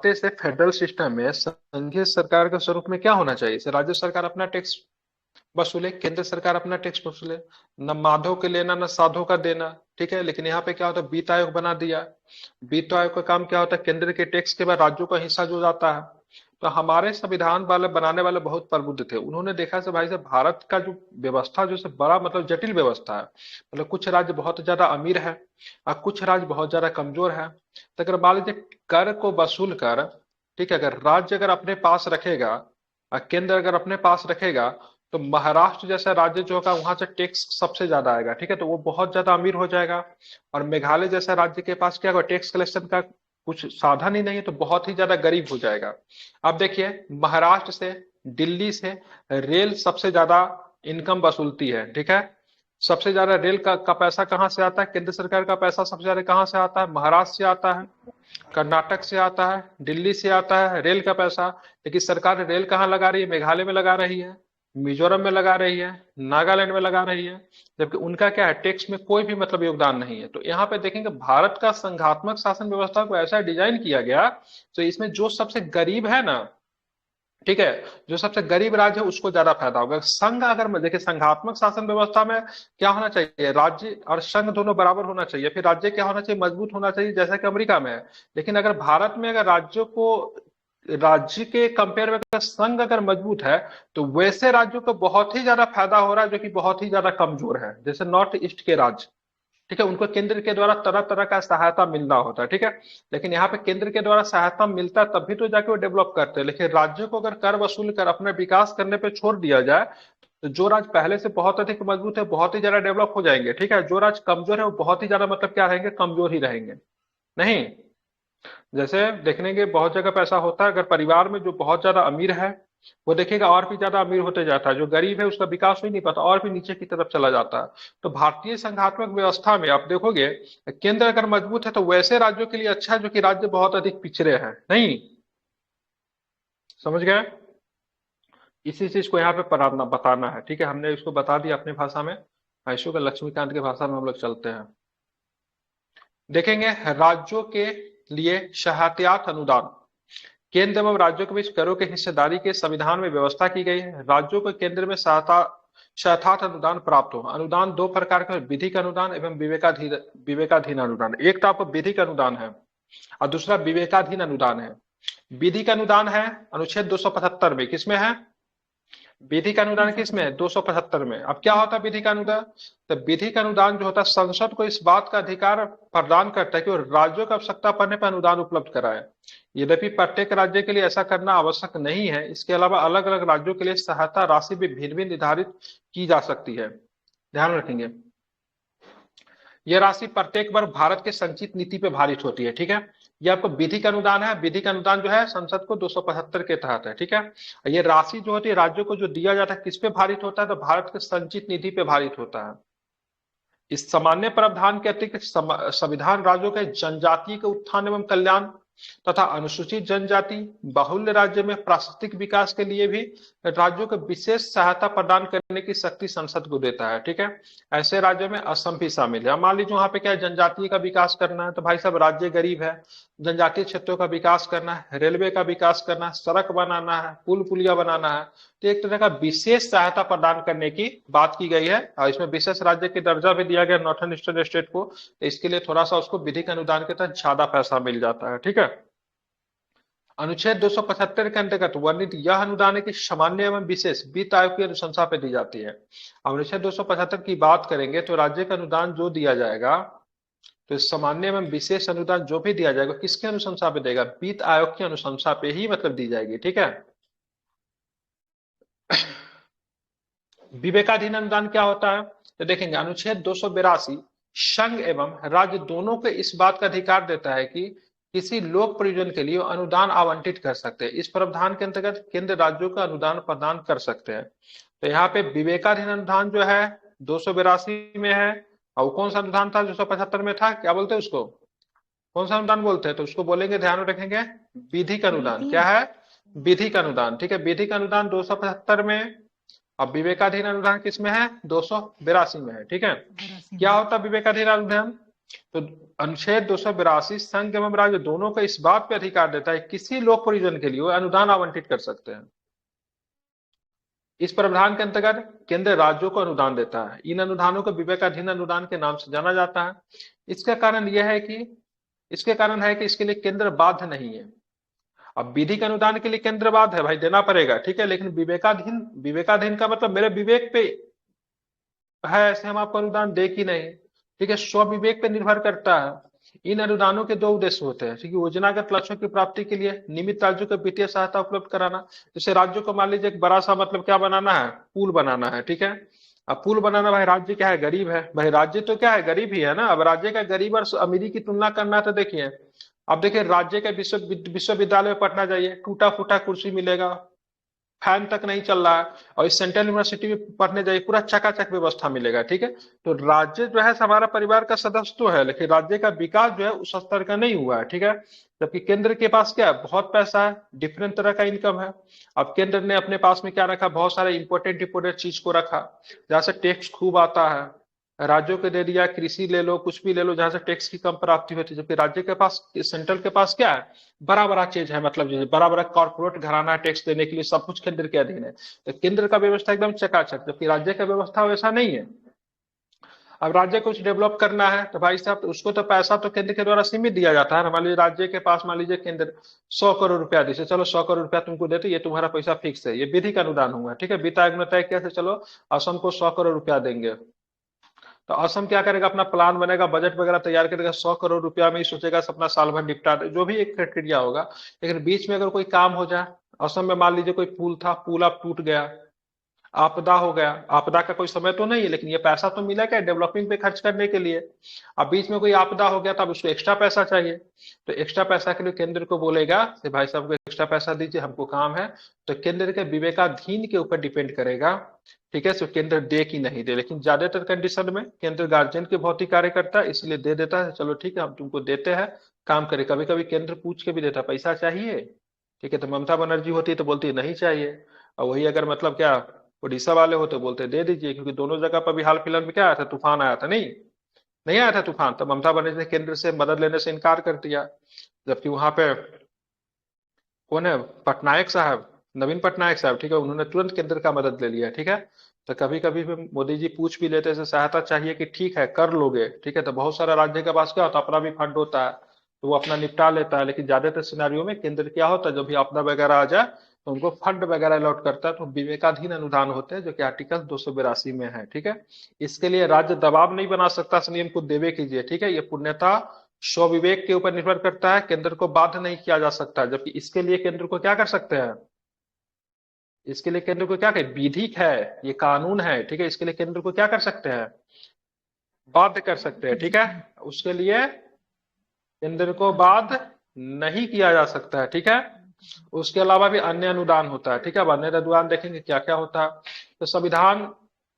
से federal system में संघीय सरकार के स्वरूप में क्या होना चाहिए? इसे राज्य सरकार अपना टैक्स वसूले, केंद्र सरकार अपना टैक्स वसूले। न माधव के लेना न साधु का देना। ठीक है, लेकिन यहाँ पे क्या होता है, वित्त आयोग बना दिया। वित्त आयोग का काम क्या होता है, केंद्र के टैक्स के बाद राज्यों का हिस्सा जो जाता है। तो हमारे संविधान वाले बनाने वाले बहुत प्रबुद्ध थे, उन्होंने देखा से भाई से भारत का जो व्यवस्था जो से बड़ा मतलब जटिल व्यवस्था है। मतलब कुछ राज्य बहुत ज्यादा अमीर है और कुछ राज्य बहुत ज्यादा कमजोर है। तो अगर मान लीजिए कर को वसूल कर, ठीक है, अगर राज्य अगर अपने पास रखेगा और केंद्र अगर अपने पास रखेगा, तो महाराष्ट्र जैसा राज्य जो होगा वहां से टैक्स सबसे ज्यादा आएगा। ठीक है, तो वो बहुत ज्यादा अमीर हो जाएगा। और मेघालय जैसा राज्य के पास क्या होगा, टैक्स कलेक्शन का कुछ साधन ही नहीं है, तो बहुत ही ज्यादा गरीब हो जाएगा। अब देखिए, महाराष्ट्र से, दिल्ली से रेल सबसे ज्यादा इनकम वसूलती है। ठीक है, सबसे ज्यादा रेल का पैसा कहाँ से आता है, केंद्र सरकार का पैसा सबसे ज्यादा कहाँ से आता है, महाराष्ट्र से आता है, कर्नाटक से आता है, दिल्ली से आता है रेल का पैसा। लेकिन सरकार रेल कहाँ लगा रही है, मेघालय में लगा रही है, मिजोरम में लगा रही है, नागालैंड में लगा रही है। जबकि उनका क्या है, टैक्स में कोई भी मतलब योगदान नहीं है। तो यहाँ पे देखेंगे भारत का संघात्मक शासन व्यवस्था को ऐसा डिजाइन किया गया, तो इसमें जो सबसे गरीब है ना, ठीक है, जो सबसे गरीब राज्य है उसको ज्यादा फायदा होगा। संघ अगर देखिए, संघात्मक शासन व्यवस्था में क्या होना चाहिए, राज्य और संघ दोनों बराबर होना चाहिए। फिर राज्य क्या होना चाहिए, मजबूत होना चाहिए, जैसा कि अमेरिका में है। लेकिन अगर भारत में अगर राज्यों को, राज्य के कंपेयर में अगर संघ अगर मजबूत है, तो वैसे राज्यों को बहुत ही ज्यादा फायदा हो रहा है जो कि बहुत ही ज्यादा कमजोर है, जैसे नॉर्थ ईस्ट के राज्य। ठीक है, उनको केंद्र के द्वारा तरह तरह का सहायता मिलना होता है। ठीक है, लेकिन यहाँ पे केंद्र के द्वारा सहायता मिलता है तभी तो जाके वो डेवलप करते हैं। लेकिन राज्यों को अगर कर वसूल कर अपने विकास करने पे छोड़ दिया जाए, तो जो राज्य पहले से बहुत अधिक मजबूत है बहुत ही ज्यादा डेवलप हो जाएंगे। ठीक है, जो राज्य कमजोर है वो बहुत ही ज्यादा मतलब क्या रहेंगे, कमजोर ही रहेंगे। नहीं, जैसे देखने के बहुत जगह पे ऐसा होता है, अगर परिवार में जो बहुत ज्यादा अमीर है, वो देखेगा और भी ज्यादा अमीर होते जाता है, जो गरीब है उसका विकास हो ही नहीं पाता, और भी नीचे की तरफ चला जाता है। तो भारतीय संघात्मक व्यवस्था में आप देखोगे, केंद्र अगर मजबूत है तो वैसे राज्यों के लिए अच्छा है जो कि राज्य बहुत अधिक पिछड़े हैं। नहीं, समझ गए? इसी चीज को यहाँ पे पढ़ाना बताना है। ठीक है, हमने इसको बता दिया अपनी भाषा में, ऐशो का लक्ष्मीकांत की भाषा में हम लोग चलते हैं। देखेंगे राज्यों के लिए शहतियात अनुदान। केंद्र एवं राज्यों के बीच करों के हिस्सेदारी के संविधान में व्यवस्था की गई है। राज्यों को केंद्र में शहतात अनुदान प्राप्त हो। अनुदान दो प्रकार के, विधिक अनुदान एवं विवेकाधीन विवेकाधीन अनुदान। एक तो आपको विधिक अनुदान है और दूसरा विवेकाधीन अनुदान है। विधिक अनुदान है अनुच्छेद 275 में, किसमें है, विधिक अनुदान किसमें है, 275 में। अब क्या होता है विधिक अनुदान, तो विधिक अनुदान जो होता है, संसद को इस बात का अधिकार प्रदान करता है कि वो राज्यों को आवश्यकता पड़ने पर अनुदान उपलब्ध कराए। यद्यपि प्रत्येक राज्य के लिए ऐसा करना आवश्यक नहीं है, इसके अलावा अलग अलग राज्यों के लिए सहायता राशि भी भिन्न भिन्न निर्धारित की जा सकती है। ध्यान रखेंगे, यह राशि प्रत्येक वर्ष भारत के संचित नीति पे भारित होती है। ठीक है, ये आपको विधिक अनुदान है, विधिक अनुदान जो है संसद को 275 के तहत है। ठीक है, ये राशि जो होती है राज्यों को जो दिया जाता है किस पे भारित होता है, तो भारत के संचित निधि पे भारित होता है। इस सामान्य प्रावधान के अतिरिक्त संविधान राज्यों के जनजातीय के उत्थान एवं कल्याण तथा अनुसूचित जनजाति बाहुल्य राज्य में प्राकृतिक विकास के लिए भी राज्यों को विशेष सहायता प्रदान करने की शक्ति संसद को देता है। ठीक है, ऐसे राज्यों में असम भी शामिल है। मान लीजिए वहां पे क्या है, जनजातीय का विकास करना है, तो भाई साहब राज्य गरीब है, जनजातीय क्षेत्रों का विकास करना है, रेलवे का विकास करना है, सड़क बनाना है, पुल पुलिया बनाना है, तो एक तरह का विशेष सहायता प्रदान करने की बात की गई है। और इसमें विशेष राज्य की दर्जा भी दिया गया नॉर्थन ईस्टर्न स्टेट को, तो इसके लिए थोड़ा सा उसको विधिक अनुदान के तहत ज्यादा पैसा मिल जाता है। ठीक है, अनुच्छेद 275 के अंतर्गत वर्णित यह अनुदान है कि सामान्य एवं विशेष वित्त आयोग की अनुशंसा पे दी जाती है। अनुच्छेद 275 की बात करेंगे तो राज्य का अनुदान जो दिया जाएगा, तो सामान्य एवं विशेष अनुदान जो भी दिया जाएगा किसके अनुशंसा पे देगा, वित्त आयोग की अनुशंसा पे ही मतलब दी जाएगी। ठीक है, विवेकाधीन अनुदान क्या होता है, तो देखेंगे अनुच्छेद 282 संघ एवं राज्य दोनों को इस बात का अधिकार देता है कि किसी लोक प्रयोजन के लिए अनुदान आवंटित कर सकते हैं। इस प्रावधान के अंतर्गत केंद्र राज्यों का अनुदान प्रदान कर सकते हैं। तो यहाँ पे विवेकाधीन अनुदान जो है 282 में है, और कौन सा अनुदान था 275 में था, क्या बोलते हैं उसको, कौन सा अनुदान बोलते हैं, तो उसको बोलेंगे, ध्यान में रखेंगे, विधिक अनुदान। क्या है, विधिक अनुदान। ठीक है, विधिक अनुदान 275 में, अब विवेकाधीन अनुदान किस में है, 282 में है। ठीक है, क्या होता है विवेकाधीन अनुदान, तो अनुच्छेद 282 संघ एवं राज्य दोनों को इस बात पे अधिकार देता है, किसी लोक प्रयोजन के लिए वो अनुदान आवंटित कर सकते हैं। इस प्रावधान के अंतर्गत केंद्र राज्यों को अनुदान देता है। इन अनुदानों को विवेकाधीन अनुदान के नाम से जाना जाता है। इसका कारण यह है कि इसके कारण है कि इसके लिए केंद्र बाध्य नहीं है। अब विधिक अनुदान के लिए केंद्र बाध्य है, भाई देना पड़ेगा, ठीक है, लेकिन विवेकाधीन, विवेकाधीन का मतलब मेरे विवेक पे है, ऐसे हम आपको अनुदान दे कि नहीं, ठीक है, स्व विवेक पे निर्भर करता है। इन अनुदानों के दो उद्देश्य होते हैं, ठीक है, योजनागत लक्ष्यों की प्राप्ति के लिए निमित राज्यों को वित्तीय सहायता उपलब्ध कराना। जैसे राज्यों को मान लीजिए एक बड़ा सा मतलब क्या बनाना है, पुल बनाना है, ठीक है। अब पुल बनाना, भाई राज्य क्या है, गरीब है, भाई राज्य तो क्या है, गरीब ही है ना। अब राज्य का गरीब और अमीरी की तुलना करना है तो देखिए, अब देखिए राज्य के विश्वविद्यालय में पढ़ना जाइए, टूटा फूटा कुर्सी मिलेगा, फैन तक नहीं चल रहा है। और इस सेंट्रल यूनिवर्सिटी में पढ़ने जाइए, पूरा चकाचक व्यवस्था मिलेगा, ठीक है। तो राज्य जो है हमारा परिवार का सदस्य तो है, लेकिन राज्य का विकास जो है उस स्तर का नहीं हुआ है, ठीक है। जबकि केंद्र के पास क्या है, बहुत पैसा है, डिफरेंट तरह का इनकम है। अब केंद्र ने अपने पास में क्या रखा, बहुत सारे इंपोर्टेंट इंपोर्टेंट चीज को रखा, जहां से टैक्स खूब आता है। राज्यों को दे दिया, कृषि ले लो, कुछ भी ले लो, जहां से टैक्स की कम प्राप्ति होती है। जबकि राज्य के पास, सेंट्रल के पास क्या है, बड़ा बड़ा चीज है, मतलब जैसे बड़ा बड़ा कॉर्पोरेट घराना टैक्स देने के लिए सब कुछ केंद्र के अधीन है। तो केंद्र का व्यवस्था एकदम चकाचक, जबकि राज्य का व्यवस्था वैसा नहीं है। अब राज्य को कुछ डेवलप करना है तो भाई साहब उसको तो पैसा तो केंद्र के द्वारा सीमित दिया जाता है ना। मान लीजिए राज्य के पास, मान लीजिए केंद्र 100 करोड़ रुपया दी, चलो 100 करोड़ रुपया तुमको देते, ये तुम्हारा पैसा फिक्स है, ये विधिक अनुदान हुआ, ठीक है। वित्त आयोग ने तय किया, चलो असम को 100 करोड़ रुपया देंगे। तो असम क्या करेगा, अपना प्लान बनेगा, बजट वगैरह तैयार करेगा, 100 करोड़ रुपया में ही सोचेगा अपना साल भर निपटा दे, जो भी एक क्राइटेरिया होगा। लेकिन बीच में अगर कोई काम हो जाए, असम में मान लीजिए कोई पुल था, पुल अब टूट गया, आपदा हो गया, आपदा का कोई समय तो नहीं है, लेकिन ये पैसा तो मिला क्या, डेवलपिंग पे खर्च करने के लिए। अब बीच में कोई आपदा हो गया तब उसको एक्स्ट्रा पैसा चाहिए, तो एक्स्ट्रा पैसा के लिए केंद्र को बोलेगा कि भाई साहब को एक्स्ट्रा पैसा दीजिए, हमको काम है। तो केंद्र के विवेकाधीन के ऊपर डिपेंड करेगा, ठीक है, तो केंद्र दे कि नहीं दे। लेकिन ज्यादातर कंडीशन में केंद्र गार्जियन के भौतिक कार्य करता है, इसलिए दे देता है, चलो ठीक है हम तुमको देते हैं, काम करे। कभी कभी केंद्र पूछ के भी देता है, पैसा चाहिए, ठीक है, तो ममता बनर्जी होती है तो बोलती है नहीं चाहिए। और वही अगर मतलब क्या उड़ीसा वाले हो तो बोलते दे दीजिए, क्योंकि दोनों जगह पर भी हाल फिलहाल में क्या आया था, तूफान आया था, नहीं नहीं आया था तूफान, तो ममता बनर्जी ने केंद्र से मदद लेने से इनकार कर दिया। जबकि वहां पे कौन है, पटनायक साहब, नवीन पटनायक साहब, ठीक है, उन्होंने तुरंत केंद्र का मदद ले लिया, ठीक है। तो कभी कभी भी मोदी जी पूछ भी लेते हैं सहायता चाहिए कि ठीक है कर लोगे, ठीक है, तो बहुत सारा राज्य के पास क्या होता है, अपना भी फंड होता है, तो वो अपना निपटा लेता है। लेकिन ज्यादातर सिनारियों में केंद्र क्या होता है, जब भी आपदा वगैरह आ जाए तो उनको फंड वगैरह अलॉट करता है, तो विवेकाधीन अनुदान होते हैं, जो कि आर्टिकल 282 में है, ठीक है। इसके लिए राज्य दबाव नहीं बना सकता संयम को देवे कीजिए, ठीक है, ये पूर्णतः स्वविवेक के ऊपर निर्भर करता है, केंद्र को बाध्य नहीं किया जा सकता। जबकि इसके लिए केंद्र को क्या कर सकते हैं, इसके लिए केंद्र को क्या कहे, विधिक है, ये कानून है, ठीक है, इसके लिए केंद्र को क्या कर सकते हैं, बाध्य कर सकते हैं, ठीक है। उसके लिए केंद्र को बाध्य नहीं किया जा सकता है, ठीक है। उसके अलावा भी अन्य अनुदान होता है, ठीक है। अब अन्य अनुदान देखेंगे क्या क्या होता है। तो संविधान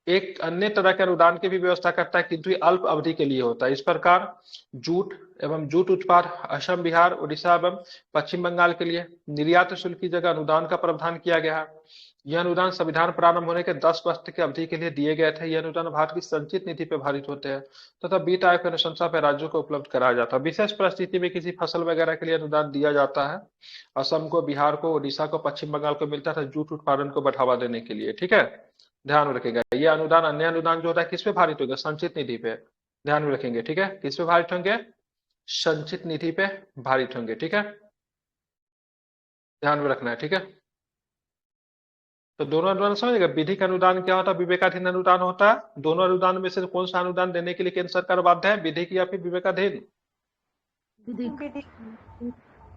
एक अन्य तरह के अनुदान की भी व्यवस्था करता है, किंतु ये अल्प अवधि के लिए होता है। इस प्रकार जूट एवं जूट उत्पाद असम, बिहार, उड़ीसा एवं पश्चिम बंगाल के लिए निर्यात शुल्क की जगह अनुदान का प्रावधान किया गया है। यह अनुदान संविधान प्रारंभ होने के 10 वर्ष की अवधि के लिए दिए गए थे। यह अनुदान भारत की संचित निधि पर भारित होते हैं तथा वित्त आयोग की अनुशंसा पर राज्यों को उपलब्ध कराया जाता है। विशेष परिस्थिति में किसी फसल वगैरह के लिए अनुदान दिया जाता है। असम को, बिहार को, उड़ीसा को, पश्चिम बंगाल को मिलता था जूट उत्पादन को बढ़ावा देने के लिए, ठीक है। ध्यान में रखेगा, ये अनुदान, अन्य अनुदान जो होता है किस पे भारित होगा, संचित निधि पे। ध्यान में रखेंगे, ठीक है, किस पे भारित होंगे, संचित निधि पे भारित होंगे, ठीक है, ध्यान में रखना है, ठीक है। तो दोनों अनुदान समझेगा, विधिक अनुदान क्या होता है, विवेकाधीन अनुदान होता है। दोनों अनुदान में से कौन सा अनुदान देने के लिए केंद्र सरकार बाध्य है, विधिक या फिर विवेकाधीन।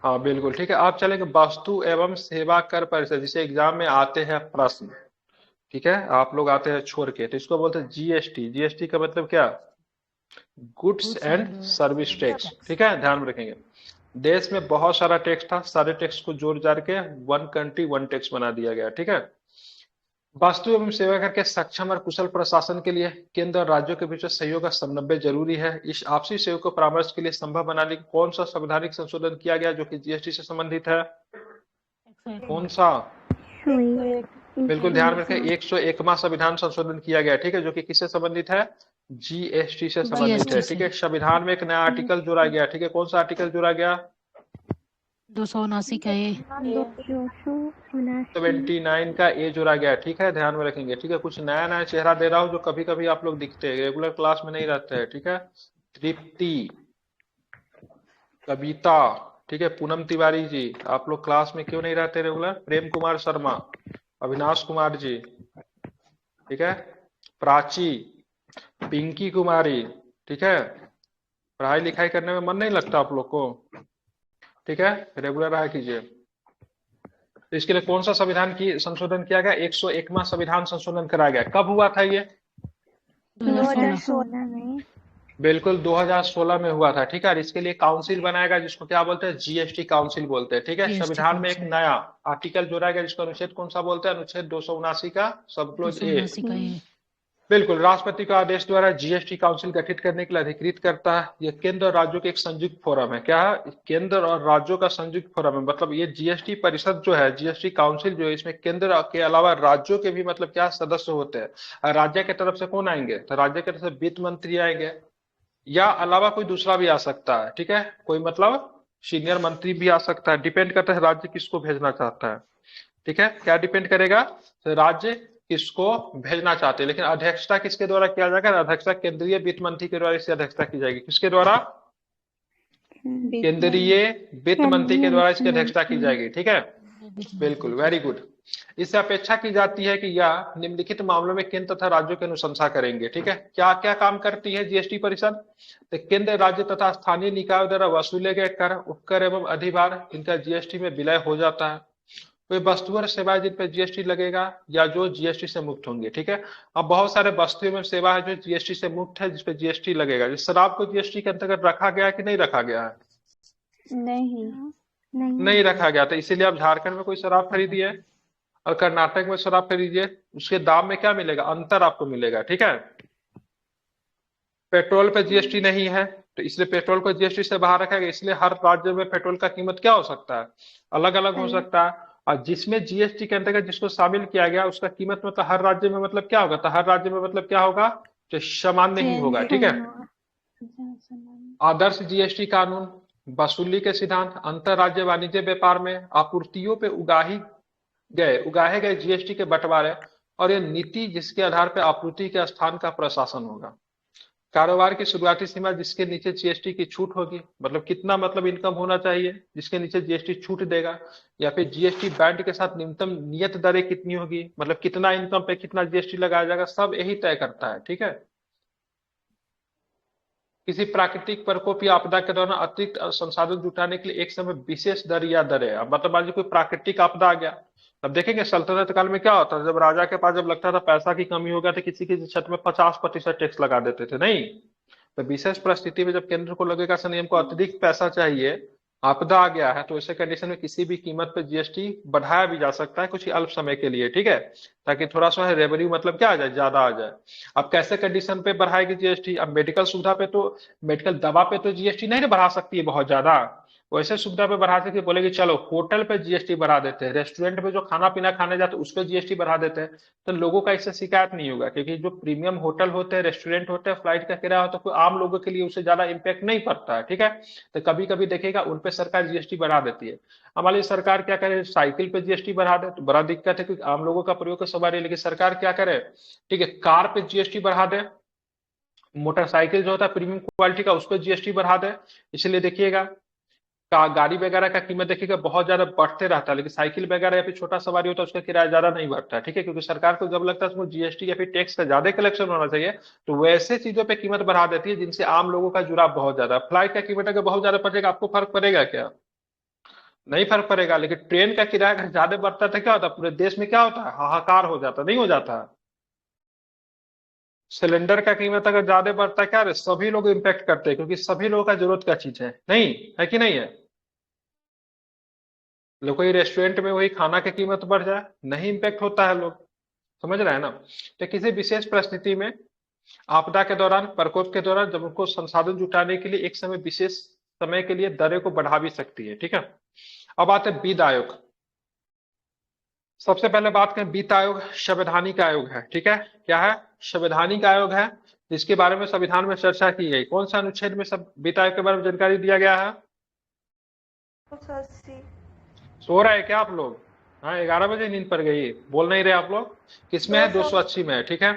हाँ बिल्कुल ठीक है। आप चलेंगे वस्तु एवं सेवा कर परिषद, जिसे एग्जाम में आते हैं प्रश्न, ठीक है, आप लोग आते हैं छोड़ के, तो इसको बोलते हैं जीएसटी। जीएसटी का मतलब क्या, गुड्स एंड सर्विस टैक्स, ठीक है, ध्यान में रखेंगे। देश में बहुत सारा टैक्स था, सारे टैक्स को जोड़ जाड़ के वन कंट्री वन टैक्स बना दिया गया, ठीक है। वस्तु एवं सेवा कर के सक्षम और कुशल प्रशासन के लिए केंद्र और राज्यों के बीच सहयोग का समन्वय जरूरी है। इस आपसी सहयोग को परामर्श के लिए संभव बनाने के कौन सा संवैधानिक संशोधन किया गया जो कि जीएसटी से संबंधित है, कौन सा, बिल्कुल ध्यान में रखें, 101वां संविधान संशोधन किया गया, ठीक है, जो कि किससे संबंधित है, जीएसटी से संबंधित जीएसटी है, से ठीक है। संविधान में एक नया आर्टिकल जोड़ा गया, ठीक है। कौन सा आर्टिकल जोड़ा गया? 279 का ये 79 का ए जोड़ा गया, ठीक है, ध्यान में रखेंगे, ठीक है। कुछ नया नया चेहरा दे रहा हूँ जो कभी कभी आप लोग दिखते हैं, रेगुलर क्लास में नहीं रहते हैं, ठीक है। तृप्ति, कविता, ठीक है, पूनम तिवारी जी, आप लोग क्लास में क्यों नहीं रहते रेगुलर? प्रेम कुमार शर्मा, अविनाश कुमार जी, ठीक है, प्राची, पिंकी कुमारी, ठीक है। पढ़ाई लिखाई करने में मन नहीं लगता आप लोग को? ठीक है, रेगुलर रहा कीजिए। तो इसके लिए कौन सा संविधान की संशोधन किया गया? 101वां संविधान संशोधन कराया गया। कब हुआ था ये? 2016 2016 में। बिल्कुल 2016 में हुआ था, ठीक है। और इसके लिए काउंसिल बनाएगा जिसको क्या बोलते हैं? जीएसटी काउंसिल बोलते हैं, ठीक है। जीएसटी संविधान में एक काउंसिल नया आर्टिकल जोड़ा गया जिसको अनुच्छेद कौन सा बोलते हैं? अनुच्छेद 279 का सब क्लोज ए। 279 का ये बिल्कुल, राष्ट्रपति का आदेश द्वारा जीएसटी काउंसिल गठित करने के लिए अधिकृत करता है। यह केंद्र और राज्यों के एक संयुक्त फोरम है। क्या है? केंद्र और राज्यों का संयुक्त फोरम है। मतलब ये जीएसटी परिषद जो है, जीएसटी काउंसिल जो है, इसमें केंद्र के अलावा राज्यों के भी मतलब क्या सदस्य होते हैं। और राज्य की तरफ से कौन आएंगे? तो राज्य की तरफ से वित्त मंत्री आएंगे, या अलावा कोई दूसरा भी आ सकता है, ठीक है। कोई मतलब सीनियर मंत्री भी आ सकता है, डिपेंड करता है राज्य किसको भेजना चाहता है, ठीक है। क्या डिपेंड करेगा? तो राज्य किसको भेजना चाहते हैं। लेकिन अध्यक्षता किसके द्वारा किया जाएगा? अध्यक्षता केंद्रीय वित्त मंत्री के द्वारा इसकी अध्यक्षता की जाएगी। किसके द्वारा? केंद्रीय वित्त मंत्री के द्वारा इसकी अध्यक्षता की जाएगी, ठीक है। बिल्कुल, वेरी गुड। इससे अपेक्षा की जाती है कि यह निम्नलिखित मामलों में केंद्र तथा राज्यों की अनुशंसा करेंगे, ठीक है। क्या क्या काम करती है जीएसटी परिषद? तो केंद्र, राज्य तथा स्थानीय निकायों द्वारा वसूले गए कर, उपकर एवं अधिभार इनका जीएसटी में विलय हो जाता है। वे वस्तु और सेवाएं जिन पर जीएसटी लगेगा या जो जीएसटी से मुक्त होंगे, ठीक है। अब बहुत सारे वस्तुएं में सेवा है जो जीएसटी से मुक्त है, जिसपे जीएसटी लगेगा। जिस शराब को जीएसटी के अंतर्गत रखा गया है कि नहीं रखा गया है? नहीं नहीं रखा गया था, इसीलिए आप झारखंड में कोई शराब खरीदिए और कर्नाटक में शराब खरीदिए, उसके दाम में क्या मिलेगा? अंतर आपको मिलेगा, ठीक है। पेट्रोल पे जीएसटी नहीं है, तो इसलिए पेट्रोल को जीएसटी से बाहर रखा गया। इसलिए हर राज्य में पेट्रोल का कीमत क्या हो सकता है? अलग अलग हो सकता है। और जिसमें जीएसटी के अंतर्गत जिसको शामिल किया गया उसका कीमत मतलब हर राज्य में मतलब क्या होगा? तो हर राज्य में मतलब क्या होगा? जो समान नहीं होगा, ठीक है। आदर्श जीएसटी कानून, वसूली के सिद्धांत, अंतर राज्य वाणिज्य व्यापार में आपूर्तियों पे उगाहे गए जीएसटी के बंटवारे, और ये नीति जिसके आधार पर आपूर्ति के स्थान का प्रशासन होगा। कारोबार की शुरुआती सीमा जिसके नीचे जीएसटी की छूट होगी, मतलब कितना मतलब इनकम होना चाहिए जिसके नीचे जीएसटी छूट देगा। या फिर जीएसटी बैंड के साथ न्यूनतम नियत दरें कितनी होगी, मतलब कितना इनकम पे कितना जीएसटी लगाया जाएगा, सब यही तय करता है, ठीक है। किसी प्राकृतिक प्रकोप या आपदा के दौरान अतिरिक्त संसाधन जुटाने के लिए एक समय विशेष दर या दरें। अब मतलब मान लीजिए कोई प्राकृतिक आपदा आ गया, अब देखेंगे सल्तनत काल में क्या होता था, जब राजा के पास जब लगता था पैसा की कमी हो गया तो किसी किसी छत में 50% टैक्स लगा देते थे, नहीं। तो विशेष परिस्थिति में जब केंद्र को लगेगा सर हमको अतिरिक्त पैसा चाहिए, आपदा आ गया है, तो ऐसे कंडीशन में किसी भी कीमत पे जीएसटी बढ़ाया भी जा सकता है कुछ अल्प समय के लिए, ठीक है, ताकि थोड़ा सा रेवेन्यू मतलब क्या आ जाए, ज्यादा आ जाए। अब कैसे कंडीशन पे बढ़ाएगी जीएसटी? अब मेडिकल सुविधा पे तो, मेडिकल दवा पे तो जीएसटी नहीं ना बढ़ा सकती है बहुत ज्यादा। वैसे सुविधा पे बढ़ा सकती है, बोलेगी चलो होटल पे जीएसटी बढ़ा देते हैं, रेस्टोरेंट पे जो खाना पीना खाने जाते हैं उस पर जीएसटी बढ़ा देते हैं। तो लोगों का इससे शिकायत नहीं होगा, क्योंकि जो प्रीमियम होटल होते हैं, रेस्टोरेंट होते हैं, फ्लाइट का किराया होता है, कोई आम लोगों के लिए उससे ज्यादा इम्पैक्ट नहीं पड़ता है, ठीक है। तो कभी कभी देखिएगा उन पे सरकार जीएसटी बढ़ा देती है। हमारी सरकार क्या करे, साइकिल पे जीएसटी बढ़ा दे तो बड़ा दिक्कत है, क्योंकि आम लोगों का प्रयोग का सवाल है। लेकिन सरकार क्या करे, ठीक है, कार पे जीएसटी बढ़ा दे, मोटरसाइकिल जो होता है प्रीमियम क्वालिटी का उस पर जीएसटी बढ़ा दे। इसलिए देखिएगा गाड़ी वगैरह का कीमत देखिएगा बहुत ज्यादा बढ़ते रहता है, लेकिन साइकिल वगैरह या फिर छोटा सवारी होता है उसका किराया ज्यादा नहीं बढ़ता है, ठीक है। क्योंकि सरकार को जब लगता है उसको जीएसटी या फिर टैक्स का ज्यादा कलेक्शन होना चाहिए, तो वैसे चीजों पे कीमत बढ़ा देती है जिनसे आम लोगों का जुड़ाव बहुत ज्यादा। फ्लाइट का कीमत अगर बहुत ज्यादा बढ़ेगा आपको फर्क पड़ेगा क्या? नहीं फर्क पड़ेगा। लेकिन ट्रेन का किराया अगर ज्यादा बढ़ता है तो क्या होता है, पूरे देश में क्या होता है, हाहाकार हो जाता, नहीं हो जाता। सिलेंडर का कीमत अगर ज्यादा बढ़ता है, क्या रे, सभी लोग इम्पेक्ट करते हैं, क्योंकि सभी लोगों का जरूरत का चीज है, नहीं है कि नहीं है। लोग कोई रेस्टोरेंट में वही खाना की कीमत बढ़ जाए, नहीं इम्पेक्ट होता है, लोग समझ रहे हैं ना। तो किसी विशेष परिस्थिति में, आपदा के दौरान, प्रकोप के दौरान, जब उनको संसाधन जुटाने के लिए एक समय विशेष समय के लिए दरें को बढ़ा भी सकती है, ठीक है। अब आते हैं वित्त आयोग। सबसे पहले बात करें वित्त आयोग, संवैधानिक आयोग है, ठीक है। क्या है? संवैधानिक आयोग है जिसके बारे में संविधान में चर्चा की गई। कौन सा अनुच्छेद में सब वित्त आयोग के बारे में जानकारी दिया गया है? 280। सो रहे हैं क्या आप लोग? हाँ, 11 बजे नींद पड़ गई, बोल नहीं रहे आप लोग। किसमें है? 280 में है, ठीक है।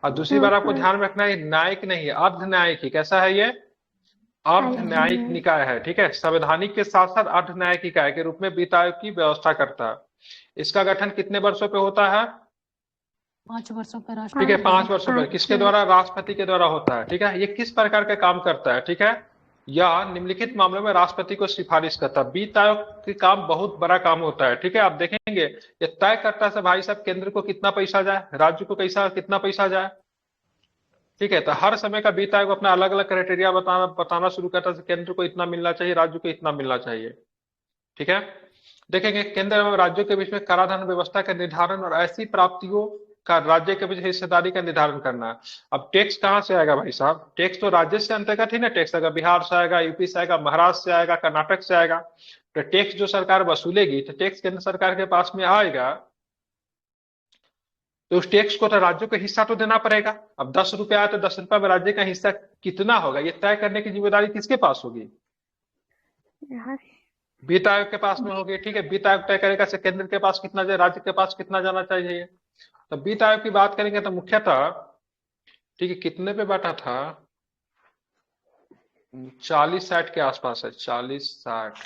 और दूसरी बार आपको ध्यान में रखना है, न्यायिक नहीं है, अर्ध न्यायिक ही। कैसा है ये? अर्ध न्यायिक निकाय है, ठीक है। संवैधानिक के साथ साथ अर्ध न्यायिक निकाय के रूप में वित्त आयोग की व्यवस्था करता है। इसका गठन कितने वर्षों पे होता है? 5 वर्षों पर ठीक है, राष्ट्रपति 5 वर्षों पर। किसके द्वारा? राष्ट्रपति के द्वारा होता है, ठीक है। ये किस प्रकार का काम करता है, ठीक है? या निम्नलिखित मामलों में राष्ट्रपति को सिफारिश करता है। वित्त आयोग के काम बहुत बड़ा काम होता है, ठीक है। आप देखेंगे ये तय करता है भाई साहब केंद्र को कितना पैसा जाए, राज्य को कैसा कितना पैसा जाए, ठीक है। तो हर समय का वित्त आयोग अपना अलग अलग क्राइटेरिया बताना शुरू करता है। केंद्र को इतना मिलना चाहिए, राज्य को इतना मिलना चाहिए, ठीक है। देखेंगे केंद्र एवं राज्यों के बीच में कराधान व्यवस्था का निर्धारण और ऐसी प्राप्तियों का राज्य के बीच हिस्सेदारी का निर्धारण करना है। अब टैक्स कहाँ से आएगा भाई साहब? टैक्स तो राज्य से अंतर्गत ही ना टैक्स आएगा। बिहार से आएगा, यूपी से आएगा, महाराष्ट्र से आएगा, कर्नाटक से आएगा। तो टैक्स जो सरकार वसूलेगी तो टैक्स केंद्र सरकार के पास में आएगा, तो उस टैक्स को तो राज्यों को हिस्सा तो देना पड़ेगा। अब 10 रुपया आया तो 10 रुपया में राज्य का हिस्सा कितना होगा, ये तय करने की जिम्मेदारी किसके पास होगी? वित्त आयोग के पास में होगी, ठीक है। वित्त आयोग तय करेगा से केंद्र के पास कितना जाए, राज्य के पास कितना जाना चाहिए। तो वित्त आयोग की बात करेंगे तो मुख्यतः, ठीक है, कितने पे बैठा था? 40-60 के आसपास है, 40-60,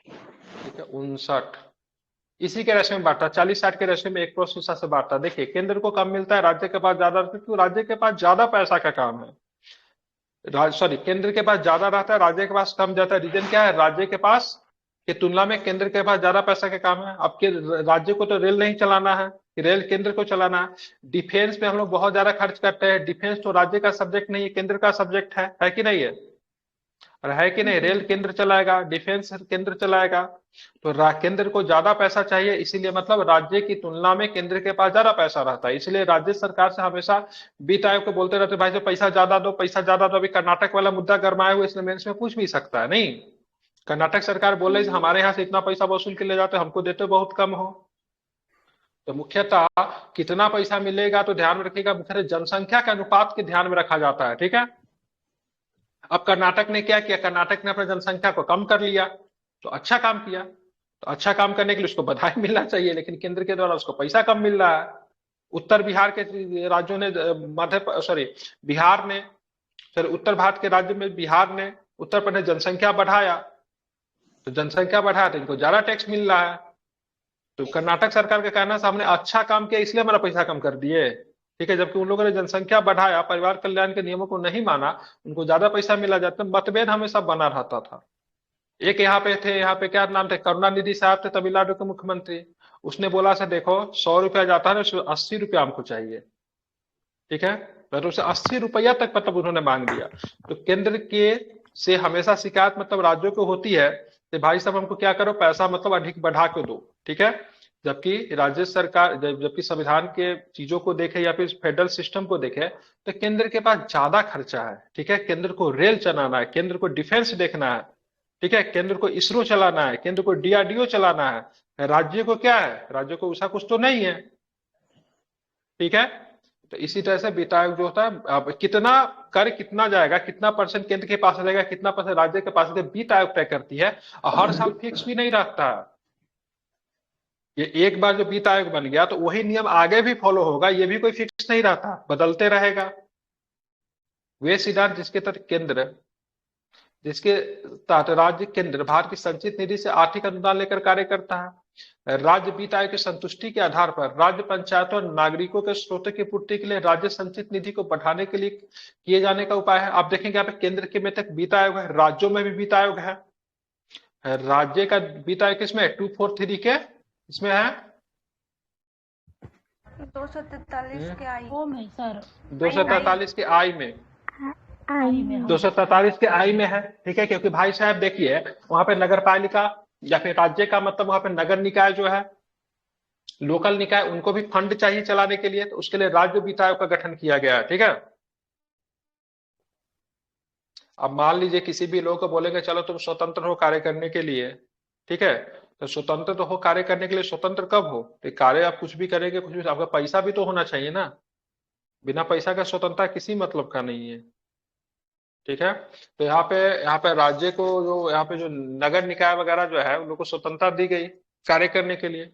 ठीक है, 59, इसी के रेशे में बांटा। 40-60 के रेशे में 1% हिस्सा से बांटा। देखिए केंद्र को कम मिलता है, राज्य के पास ज्यादा, क्योंकि राज्य के पास ज्यादा पैसा का काम है। सॉरी, केंद्र के पास ज्यादा रहता है, राज्य के पास कम जाता है। रीजन क्या है? राज्य के पास की तुलना में केंद्र के पास ज्यादा पैसा का काम है। अब के राज्य को तो रेल नहीं चलाना है, रेल केंद्र को चलाना है। डिफेंस पे हम लोग बहुत ज्यादा खर्च करते हैं। डिफेंस तो राज्य का सब्जेक्ट नहीं है, केंद्र का सब्जेक्ट है कि नहीं है? और है कि नहीं? रेल केंद्र चलाएगा, डिफेंस केंद्र चलाएगा। तो केंद्र को ज्यादा पैसा चाहिए, इसीलिए मतलब राज्य की तुलना में केंद्र के पास ज्यादा पैसा रहता है। इसलिए राज्य सरकार से हमेशा वित्त आयोग को बोलते रहते भाई जो पैसा ज्यादा दो, पैसा ज्यादा दो। अभी कर्नाटक वाला मुद्दा गरमाया हुआ, इसलिए मेंस में पूछ भी सकता है। नहीं, कर्नाटक सरकार बोल रही हमारे यहाँ से इतना पैसा वसूल के ले जाते, हमको देते बहुत कम हो। तो मुख्यतः कितना पैसा मिलेगा तो ध्यान में रखिएगा, मुख्यतः जनसंख्या के अनुपात के ध्यान में रखा जाता है, ठीक है। अब कर्नाटक ने क्या किया? कर्नाटक ने अपनी जनसंख्या को कम कर लिया, तो अच्छा काम किया। तो अच्छा काम करने के लिए उसको बधाई मिलना चाहिए, लेकिन केंद्र के द्वारा उसको पैसा कम मिल रहा है। उत्तर बिहार के राज्यों ने बिहार ने, उत्तर भारत के राज्य में बिहार ने, उत्तर प्रदेश जनसंख्या बढ़ाया, तो जनसंख्या बढ़ाया तो इनको ज्यादा टैक्स मिल रहा है। तो कर्नाटक सरकार का कहना है हमने अच्छा काम किया इसलिए हमारा पैसा कम कर दिए, ठीक है। जबकि उन लोगों ने जनसंख्या बढ़ाया, परिवार कल्याण के नियमों को नहीं माना, उनको ज्यादा पैसा मिला जाता। मतभेद हमेशा बना रहता था। एक यहाँ पे थे, यहाँ पे क्या नाम थे, करुणानिधि साहब थे, तमिलनाडु के मुख्यमंत्री। उसने बोला सर देखो 100 रुपया जाता है ना, 80 रुपया हमको चाहिए, ठीक है। तो उसे 80 रुपया तक मतलब उन्होंने मांग दिया। तो केंद्र के से हमेशा शिकायत मतलब राज्यों को होती है कि भाई साहब हमको क्या करो, पैसा मतलब अधिक बढ़ा के दो, ठीक है। जबकि राज्य सरकार जबकि संविधान के चीजों को देखे या फिर फेडरल सिस्टम को देखे तो केंद्र के पास ज्यादा खर्चा है, ठीक है। केंद्र को रेल चलाना है, केंद्र को डिफेंस देखना है, ठीक है। केंद्र को इसरो चलाना है, केंद्र को डीआरडीओ चलाना है। राज्य को क्या है? राज्य को ऐसा कुछ तो नहीं है, ठीक है। तो इसी तरह से वित्त आयोग जो होता है, अब कितना कर कितना जाएगा, कितना परसेंट केंद्र के पास रहेगा, कितना परसेंट राज्य के पास रहेगा, वित्त आयोग तय करती है। और हर साल फिक्स भी नहीं रखता। ये एक बार जो वित्त आयोग बन गया तो वही नियम आगे भी फॉलो होगा, ये भी कोई फिक्स नहीं रहता, बदलते रहेगा। वे सिद्धांत जिसके तहत राज्य केंद्र भारत की संचित निधि से आर्थिक अनुदान लेकर कार्य करता है। राज्य वित्त आयोग की संतुष्टि के आधार पर राज्य पंचायतों और नागरिकों के स्रोतों की पूर्ति के लिए राज्य संचित निधि को बढ़ाने के लिए किए जाने का उपाय है। आप देखेंगे यहाँ पे केंद्र के में तक वित्त आयोग है, राज्यों में भी वित्त आयोग है। राज्य का वित्त आयोग किसमें? 243 के इसमें है 243 के आई ओ में सर 243 के आई में, आई में 247 के आई में है, ठीक है। क्योंकि भाई साहब देखिए वहां पे नगर पालिका या फिर राज्य का मतलब वहां पे नगर निकाय जो है, लोकल निकाय, उनको भी फंड चाहिए चलाने के लिए, तो उसके लिए राज्य वित्त आयोग का गठन किया गया है, ठीक है। अब मान लीजिए किसी भी लोग को बोलेंगे चलो तुम स्वतंत्र हो कार्य करने के लिए, ठीक है। तो स्वतंत्र तो हो कार्य करने के लिए, स्वतंत्र कब हो? तो कार्य आप कुछ भी करेंगे, कुछ भी, आपका पैसा भी तो होना चाहिए ना, बिना पैसा का स्वतंत्रता किसी मतलब का नहीं है। ठीक है। तो यहाँ पे राज्य को जो यहाँ पे जो नगर निकाय वगैरह जो है उन लोग को स्वतंत्रता दी गई कार्य करने के लिए।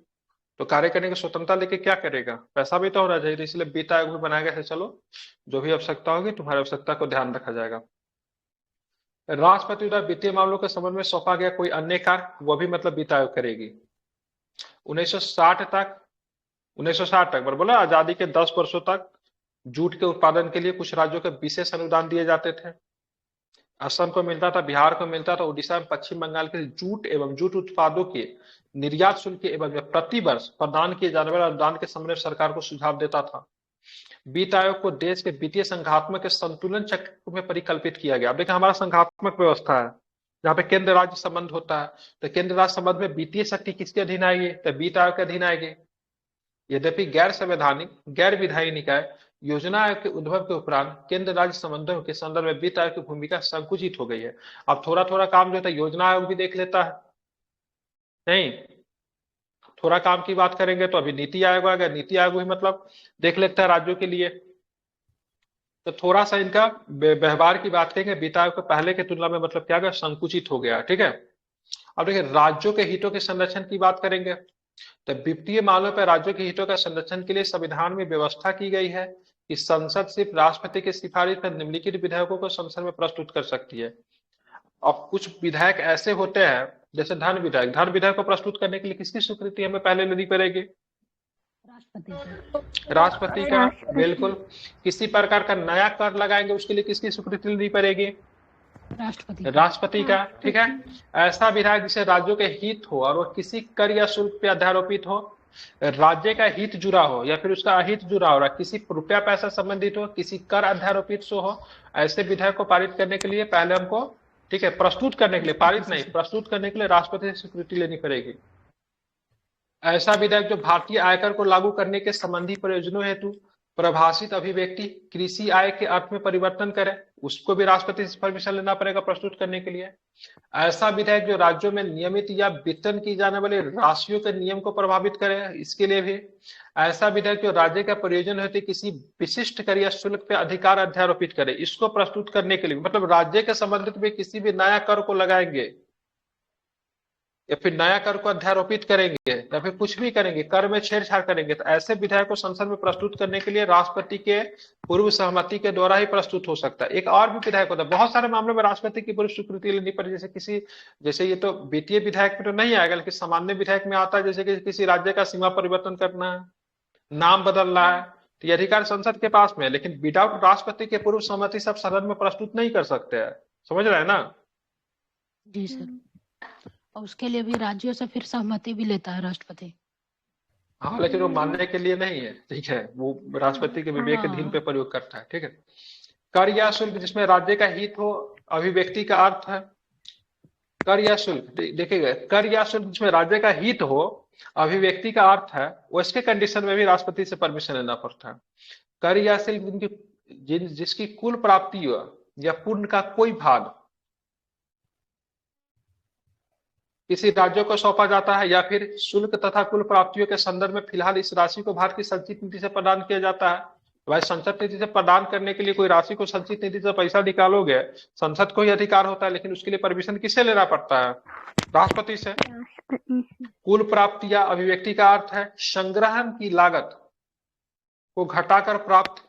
तो कार्य करने की स्वतंत्रता लेके क्या करेगा, पैसा भी तो होना चाहिए, तो इसलिए वित्त आयोग भी बनाया गया है। चलो जो भी आवश्यकता होगी तुम्हारी आवश्यकता को ध्यान रखा जाएगा। राष्ट्रपति द्वारा वित्तीय मामलों के संबंध में सौंपा गया कोई अन्य कार्य वो भी मतलब वित्त आयोग करेगी। 1960 तक 1960 तक बोला आजादी के 10 वर्षों तक जूट के उत्पादन के लिए कुछ राज्यों के विशेष अनुदान दिए जाते थे। असम को मिलता था, बिहार को मिलता था, उड़ीसा में पश्चिम बंगाल के जूट एवं जूट उत्पादों के निर्यात शुल्क एवं प्रति वर्ष प्रदान किए जाने वाले अनुदान के संबंध में सरकार को सुझाव देता था। वित्त आयोग को देश के वित्तीय संघात्मक के संतुलन चक्र में परिकल्पित किया गया। अब देखिए हमारा संघात्मक व्यवस्था है जहाँ पे केंद्र राज्य संबंध होता है, तो केंद्र राज्य संबंध में वित्तीय शक्ति किसके अधीन आएगी, तो वित्त आयोग के अधीन आएगी। यद्यपि गैर संवैधानिक गैर विधायी निकाय योजना आयोग के उद्भव के उपरांत केंद्र राज्य संबंधों के संदर्भ में वित्त आयोग की भूमिका संकुचित हो गई है। अब थोड़ा थोड़ा काम जो है योजना आयोग भी देख लेता है, नहीं थोड़ा काम की बात करेंगे तो अभी नीति आयोग आ गया, नीति आयोग भी मतलब देख लेता है राज्यों के लिए। तो थोड़ा सा इनका व्यवहार की बात करेंगे, वित्त आयोग को पहले की तुलना में मतलब क्या गया, संकुचित हो गया। ठीक है। अब देखिए राज्यों के हितों के संरक्षण की बात करेंगे तो वित्तीय मामलों पर राज्यों के हितों का संरक्षण के लिए संविधान में व्यवस्था की गई है कि संसद सिर्फ राष्ट्रपति की सिफारिश पर निम्नलिखित विधेयकों को संसद में प्रस्तुत कर सकती है। अब कुछ विधायक ऐसे होते हैं जैसे धन विधेयक को प्रस्तुत करने के लिए किसकी स्वीकृति हमें पहले लेनी पड़ेगी, राष्ट्रपति की। राष्ट्रपति का। बिल्कुल। किसी प्रकार का नया कर लगाएंगे उसके लिए किसकी स्वीकृति लेनी पड़ेगी, राष्ट्रपति का। ठीक है। ऐसा विधायक जिसे राज्यों के हित हो और वो किसी कर या शुल्क पे अध्यारोपित हो, राज्य का हित जुड़ा हो या फिर उसका अहित जुड़ा हो, किसी रुपया पैसा संबंधित हो, किसी कर अध्यारोपित से हो, ऐसे विधेयक को पारित करने के लिए पहले हमको, ठीक है, प्रस्तुत करने के लिए, पारित नहीं प्रस्तुत करने के लिए राष्ट्रपति से स्वीकृति लेनी पड़ेगी। ऐसा विधेयक जो भारतीय आयकर को लागू करने के संबंधी प्रयोजनों हेतु प्रभाषित अभिव्यक्ति कृषि आय के अर्थ में परिवर्तन करे, उसको भी राष्ट्रपति से परमिशन लेना पड़ेगा प्रस्तुत करने के लिए। ऐसा विधेयक जो राज्यों में नियमित या वितरण की जाने वाली राशियों के नियम को प्रभावित करे, इसके लिए भी। ऐसा विधेयक जो राज्य का प्रयोजन हेतु किसी विशिष्ट कर या शुल्क पे अधिकार अध्यारोपित करे, इसको प्रस्तुत करने के लिए, मतलब राज्य के संबंधित में किसी भी नया कर को लगाएंगे या फिर नया कर को अध्यारोपित करेंगे या फिर कुछ भी करेंगे, कर में छेड़छाड़ करेंगे, तो ऐसे विधेयक को संसद में प्रस्तुत करने के लिए राष्ट्रपति के पूर्व सहमति के द्वारा ही प्रस्तुत हो सकता है। एक और भी विधेयक होता है, बहुत सारे मामलों में राष्ट्रपति की पूर्व स्वीकृति लेनी पड़े, जैसे ये तो वित्तीय विधेयक में तो नहीं आएगा, लेकिन सामान्य विधेयक में आता है, जैसे कि किसी राज्य का सीमा परिवर्तन करना है, नाम बदलना है, तो ये अधिकार संसद के पास में है, लेकिन विदाउट राष्ट्रपति के पूर्व सहमति सब सदन में प्रस्तुत नहीं कर सकते हैं। समझ रहे हैं ना? जी सर। और उसके लिए भी राज्यों से फिर सहमति भी लेता है राष्ट्रपति। हाँ, लेकिन वो मानने के लिए नहीं है। ठीक है, वो राष्ट्रपति के विवेक के अधीन पे प्रयोग करता है। ठीक है। कर या शुल्क जिसमें राज्य का हित हो, अभिव्यक्ति का अर्थ है कर या शुल्क। देखिएगा, कर या शुल्क जिसमें राज्य का हित हो, अभिव्यक्ति का अर्थ है, उसके कंडीशन में भी राष्ट्रपति से परमिशन लेना पड़ता है। कर या शुल्क जिसकी कुल प्राप्ति हो या पूर्ण का कोई भाग किसी राज्यों को सौंपा जाता है, या फिर शुल्क तथा कुल प्राप्तियों के संदर्भ में फिलहाल इस राशि को भारत की संचित निधि से प्रदान किया जाता है। भाई संचित निधि से प्रदान करने के लिए कोई राशि को संचित निधि से पैसा निकालोगे, संसद को ही अधिकार होता है, लेकिन उसके लिए परमिशन किससे लेना पड़ता है, राष्ट्रपति से। कुल प्राप्ति या अभिव्यक्ति का अर्थ है संग्रहण की लागत को घटाकर प्राप्त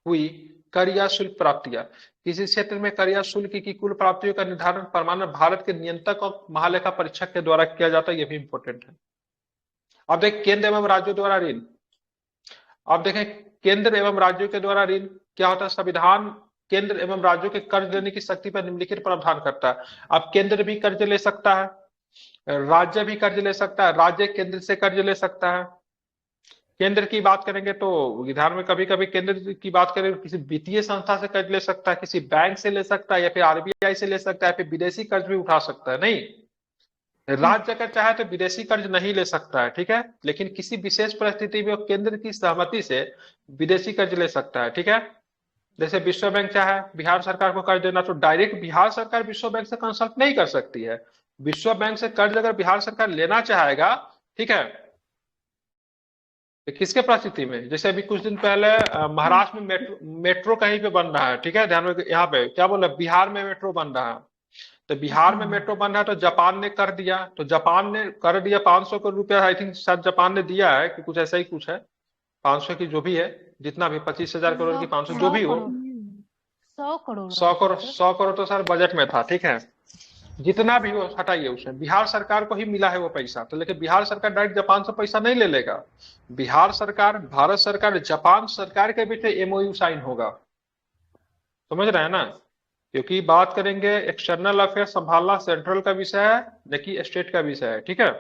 हुई कर या शुल्क प्राप्तियां। किसी क्षेत्र में कर या शुल्क की कुल प्राप्तियों का निर्धारण परमाणु भारत के नियंत्रक और महालेखा परीक्षक के द्वारा किया जाता है, यह भी इंपॉर्टेंट है। अब देख केंद्र एवं राज्यों द्वारा ऋण। अब देखें केंद्र एवं राज्यों के द्वारा ऋण क्या होता है। संविधान केंद्र एवं राज्यों के कर्ज लेने की शक्ति पर निम्नलिखित प्रावधान करता है। अब केंद्र भी कर्ज ले सकता है, राज्य भी कर्ज ले सकता है, राज्य केंद्र से कर्ज ले सकता है। केंद्र की बात करेंगे तो विधान में कभी कभी केंद्र की बात करें किसी वित्तीय संस्था से कर्ज ले सकता है, किसी बैंक से ले सकता है, या फिर आरबीआई से ले सकता है, फिर विदेशी कर्ज भी उठा सकता है। नहीं, राज्य अगर चाहे तो विदेशी कर्ज नहीं ले सकता है, ठीक है, लेकिन किसी विशेष परिस्थिति में केंद्र की सहमति से विदेशी कर्ज ले सकता है। ठीक है। जैसे विश्व बैंक चाहे बिहार सरकार को कर्ज देना, तो डायरेक्ट बिहार सरकार विश्व बैंक से कंसल्ट नहीं कर सकती है। विश्व बैंक से कर्ज अगर बिहार सरकार लेना चाहेगा, ठीक है, तो किसके परिस्थिति में? जैसे अभी कुछ दिन पहले महाराष्ट्र में मेट्रो कहीं पे बन रहा है, ठीक है, ध्यान में, यहाँ पे क्या बोला, बिहार में मेट्रो बन रहा है। तो बिहार में मेट्रो बन रहा है तो जापान ने कर दिया, तो जापान ने कर दिया 500 करोड़ रुपया, आई थिंक शायद जापान ने दिया है कि कुछ ऐसा ही कुछ है, 500 की जो भी है, जितना भी 25,000 करोड़ की 500 जो भी हो, 100 करोड़ 100 करोड़, 100 करोड़ तो सर बजट में था, ठीक है, जितना भी हो हटाइए, उसमें बिहार सरकार को ही मिला है वो पैसा। तो लेकिन बिहार सरकार डायरेक्ट जापान से पैसा नहीं ले लेगा, बिहार सरकार, भारत सरकार, जापान सरकार के बीच एमओयू साइन होगा, समझ रहे हैं ना? क्योंकि बात करेंगे एक्सटर्नल अफेयर संभालना सेंट्रल का विषय है, न कि स्टेट का विषय है, ठीक है।